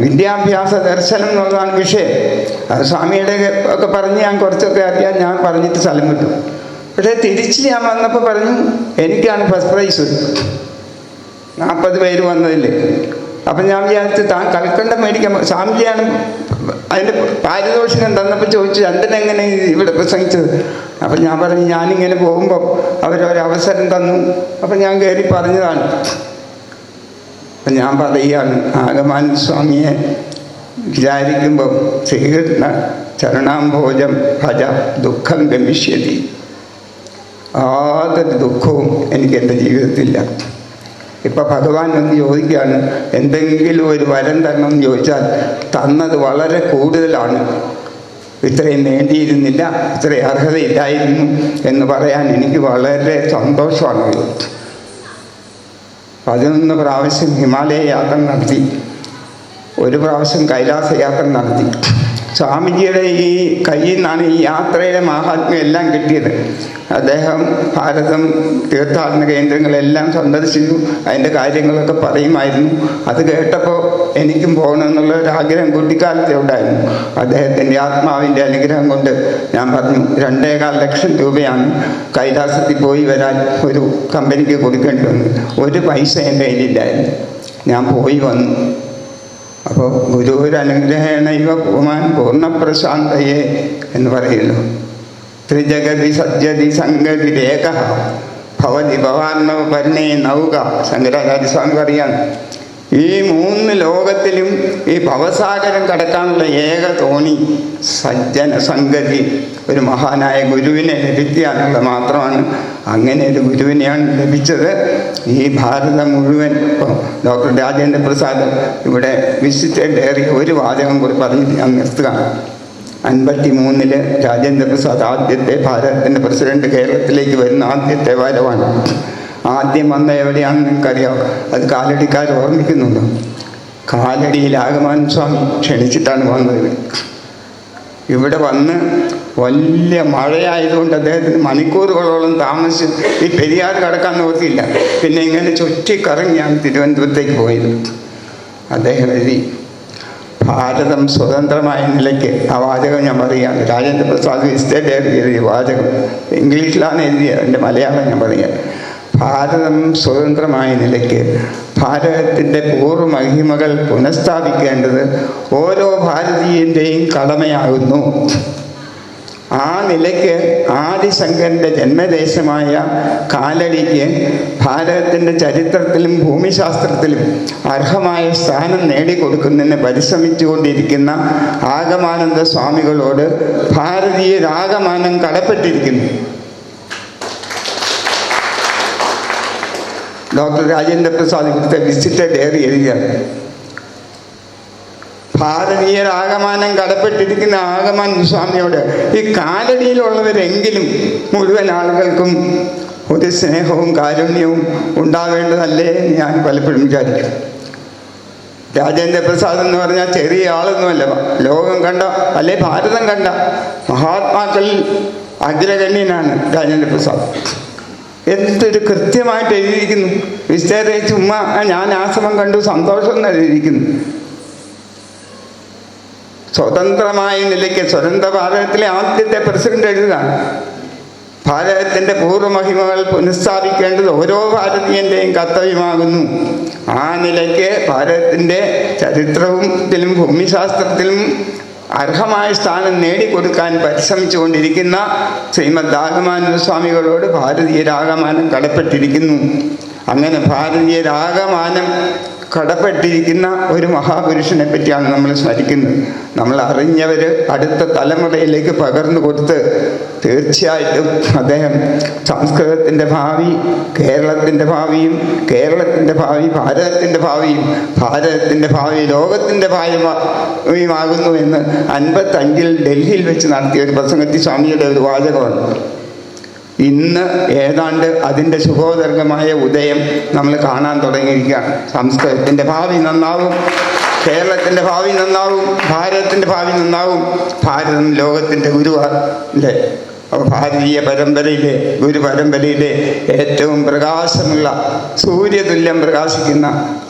വിദ്യാഭ്യാസ ദർശനം എന്നുള്ളതാണ് വിഷയം. അത് സ്വാമിയുടെ ഒക്കെ പറഞ്ഞ് ഞാൻ കുറച്ചൊക്കെ അറിയാൻ ഞാൻ പറഞ്ഞിട്ട് സ്ഥലം വിട്ടു. പക്ഷേ തിരിച്ച് ഞാൻ വന്നപ്പോൾ പറഞ്ഞു എനിക്കാണ് ഫസ്റ്റ് പ്രൈസ്, 40 പേര് വന്നതിൽ. അപ്പം ഞാൻ വിചാരിച്ചു താൻ കൽക്കണ്ടം മേടിക്കാൻ സ്വാമിജിയാണ് അതിൻ്റെ പാരിതോഷികം തന്നപ്പോൾ ചോദിച്ചു എന്തിനെങ്ങനെ ഇവിടെ പ്രസംഗിച്ചത്. അപ്പം ഞാൻ പറഞ്ഞു ഞാനിങ്ങനെ പോകുമ്പോൾ അവരൊരവസരം തന്നു, അപ്പം ഞാൻ കയറി പറഞ്ഞതാണ്. അപ്പം ഞാൻ പറയുകയാണ് ആഗമാനന്ദ സ്വാമിയെ വിചാരിക്കുമ്പോൾ ശ്രീകൃഷ്ണ ചരണാംഭോജം ഭജ ദുഃഖം ഗമിഷ്യതി. യാതൊരു ദുഃഖവും എനിക്ക് എൻ്റെ ജീവിതത്തിലില്ല. ഇപ്പം ഭഗവാൻ ഒന്ന് ചോദിക്കുകയാണ് എന്തെങ്കിലും ഒരു വരം തരണമെന്ന് ചോദിച്ചാൽ തന്നത് വളരെ കൂടുതലാണ്. ഇത്രയും വേണ്ടിയിരുന്നില്ല, ഇത്രയും അർഹതയില്ലായിരുന്നു എന്ന് പറയാൻ എനിക്ക് വളരെ സന്തോഷമാണ്. 11 പ്രാവശ്യം ഹിമാലയ യാത്ര നടത്തി, 1 പ്രാവശ്യം കൈലാസ യാത്ര നടത്തി. സ്വാമിജിയുടെ ഈ കയ്യിൽ നിന്നാണ് ഈ യാത്രയുടെ മാഹാത്മ്യം എല്ലാം കിട്ടിയത്. അദ്ദേഹം ഭാരതം തീർത്ഥാടന കേന്ദ്രങ്ങളെല്ലാം സന്ദർശിച്ചു, അതിൻ്റെ കാര്യങ്ങളൊക്കെ പറയുമായിരുന്നു. അത് കേട്ടപ്പോൾ എനിക്കും പോകണമെന്നുള്ള ഒരാഗ്രഹം കുട്ടിക്കാലത്തെ ഉണ്ടായിരുന്നു. അദ്ദേഹത്തിൻ്റെ ആത്മാവിൻ്റെ അനുഗ്രഹം കൊണ്ട് ഞാൻ പറഞ്ഞു 2.25 ലക്ഷം രൂപയാണ് കൈലാസത്തിൽ പോയി വരാൻ ഒരു കമ്പനിക്ക് കൊടുക്കേണ്ടി വന്നത്. 1 പൈസ എൻ്റെ കയ്യിലില്ലായിരുന്നു. ഞാൻ പോയി വന്നു. അപ്പോൾ ഗുരുരനുഗ്രഹേണ ഇവ പൂമാൻ പൂർണ്ണപ്രശാന്തയെ എന്ന് പറയുന്നു. ത്രിജഗതി സജ്ജതി സംഗതി രേഖ ഭവതി ഭവാർണവ പരിണേ നൗക. ശങ്കരാചാര്യസ്വാമി പറയാണ് ഈ 3 ലോകത്തിലും ഈ ഭവസാഗരം കടക്കാനുള്ള ഏക തോണി സജ്ജന സംഗതി ഒരു മഹാനായ ഗുരുവിനെ ലഭിക്കുക എന്നുള്ളത് മാത്രമാണ്. അങ്ങനെ ഒരു ഗുരുവിനെയാണ് ലഭിച്ചത്. ഈ ഭാരതം മുഴുവൻ ഇപ്പോൾ ഡോക്ടർ രാജേന്ദ്ര പ്രസാദ് ഇവിടെ വിസിറ്റ് ഡയറി ഒരു വാചകം കൂടി പറഞ്ഞിട്ട് ഞാൻ നിർത്തുകയാണ്. 53 രാജേന്ദ്ര പ്രസാദ് ആദ്യത്തെ ഭാരതത്തിൻ്റെ പ്രസിഡന്റ് കേരളത്തിലേക്ക് വരുന്ന ആദ്യത്തെ വരവാണ്. ആദ്യം വന്ന എവിടെയാണെന്ന് നിങ്ങൾക്കറിയാം. അത് കാലടിക്കാർ ഓർമ്മിക്കുന്നുണ്ടോ? കാലടിയിൽ ആഗമാനന്ദ സ്വാമി ക്ഷണിച്ചിട്ടാണ് വന്നത്. ഇവിടെ വന്ന് വലിയ മഴയായതുകൊണ്ട് അദ്ദേഹത്തിന് മണിക്കൂറുകളോളം താമസിച്ച് ഈ പെരിയാർ കടക്കാൻ നോക്കിയില്ല. പിന്നെ ഇങ്ങനെ ചുറ്റിക്കറങ്ങിയാണ് തിരുവനന്തപുരത്തേക്ക് പോയത്. അദ്ദേഹം എഴുതി ഭാരതം സ്വതന്ത്രമായ നിലയ്ക്ക് ആ വാചകം ഞാൻ പറയുകയാണ്. രാജേന്ദ്ര പ്രസാദ് വിസ്റ്റേറ്റ് എഴുതിയ വാചകം ഇംഗ്ലീഷിലാണ് എഴുതിയത്, എൻ്റെ മലയാളം ഞാൻ പറയുക. ഭാരതം സ്വതന്ത്രമായ നിലയ്ക്ക് ഭാരതത്തിൻ്റെ പൂർവ്വ മഹിമകൾ പുനഃസ്ഥാപിക്കേണ്ടത് ഓരോ ഭാരതീയൻ്റെയും കടമയാകുന്നു. ആ നിലയ്ക്ക് ആദിശങ്കരൻ്റെ ജന്മദേശമായ കാലടിക്ക് ഭാരതത്തിൻ്റെ ചരിത്രത്തിലും ഭൂമിശാസ്ത്രത്തിലും അർഹമായ സ്ഥാനം നേടിക്കൊടുക്കുന്നതിന് പരിശ്രമിച്ചുകൊണ്ടിരിക്കുന്ന ആഗമാനന്ദ സ്വാമികളോട് ഭാരതീയരാഗമാനം കടപ്പെട്ടിരിക്കുന്നു. ഡോക്ടർ രാജേന്ദ്ര പ്രസാദ് ഇവിടുത്തെ വിസിറ്റ് ഡയറി എഴുതിയാണ്. ഭാരതീയരാഗമാനം കടപ്പെട്ടിരിക്കുന്ന ആഗമാനന്ദ സ്വാമിയോട് ഈ കാലടിയിലുള്ളവരെങ്കിലും മുഴുവൻ ആളുകൾക്കും ഒരു സ്നേഹവും കാരുണ്യവും ഉണ്ടാവേണ്ടതല്ലേ എന്ന് ഞാൻ പലപ്പോഴും വിചാരിക്കും. രാജേന്ദ്ര പ്രസാദ് എന്ന് പറഞ്ഞാൽ ചെറിയ ആളൊന്നുമല്ല. ലോകം കണ്ട അല്ലെ ഭാരതം കണ്ട മഹാത്മാക്കളിൽ അഗ്രഗണ്യനാണ് രാജേന്ദ്ര പ്രസാദ്. എന്തൊരു കൃത്യമായിട്ട് എഴുതിയിരിക്കുന്നു. വിസ്തേരെ ചുമ്മാ ഞാൻ ആശ്രമം കണ്ടു സന്തോഷം എന്ന് എഴുതിയിരിക്കുന്നു. സ്വതന്ത്രമായ നിലയ്ക്ക് സ്വതന്ത്ര ഭാരതത്തിലെ ആദ്യത്തെ പ്രസിഡന്റ് എഴുതുകയാണ്. ഭാരതത്തിൻ്റെ പൂർവ്വമഹിമകൾ പുനഃസ്ഥാപിക്കേണ്ടത് ഓരോ ഭാരതീയൻ്റെയും കർത്തവ്യമാകുന്നു. ആ നിലയ്ക്ക് ഭാരതത്തിൻ്റെ ചരിത്രത്തിലും ഭൂമിശാസ്ത്രത്തിലും അർഹമായ സ്ഥാനം നേടിക്കൊടുക്കാൻ പരിശ്രമിച്ചുകൊണ്ടിരിക്കുന്ന ശ്രീമദ് ആഗമാനന്ദ സ്വാമികളോട് ഭാരതീയരാഗമാനം കടപ്പെട്ടിരിക്കുന്നു. അങ്ങനെ ഭാരതീയരാഗമാനം കടപ്പെട്ടിരിക്കുന്ന ഒരു മഹാപുരുഷനെ പറ്റിയാണ് നമ്മൾ സ്മരിക്കുന്നത്. നമ്മൾ അറിഞ്ഞവർ അടുത്ത തലമുറയിലേക്ക് പകർന്നു കൊടുത്ത് തീർച്ചയായിട്ടും അദ്ദേഹം സംസ്കൃതത്തിൻ്റെ ഭാവി കേരളത്തിൻ്റെ ഭാവിയും, കേരളത്തിൻ്റെ ഭാവി ഭാരതത്തിൻ്റെ ഭാവിയും, ഭാരതത്തിൻ്റെ ഭാവി ലോകത്തിൻ്റെ ഭാവിയുമാകുന്നു എന്ന് 55 ഡൽഹിയിൽ വെച്ച് നടത്തിയ ഒരു പ്രസംഗത്തിൽ സ്വാമിയുടെ ഒരു വാചകമാണ്. ഇന്ന് ഏതാണ്ട് അതിൻ്റെ ശുഭോദർഗമായ ഉദയം നമ്മൾ കാണാൻ തുടങ്ങിയിരിക്കുകയാണ്. സംസ്കൃതത്തിൻ്റെ ഭാവി നന്നാവും, കേരളത്തിൻ്റെ ഭാവി നന്നാവും, ഭാരതത്തിൻ്റെ ഭാവി നന്നാവും. ഭാരതം ലോകത്തിൻ്റെ ഗുരുവാല്ലേ. അപ്പോൾ ഭാരതീയ പരമ്പരയിലെ ഗുരുപരമ്പരയിലെ ഏറ്റവും പ്രകാശമുള്ള സൂര്യതുല്യം പ്രകാശിക്കുന്ന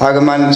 ആഗമാനന്ദ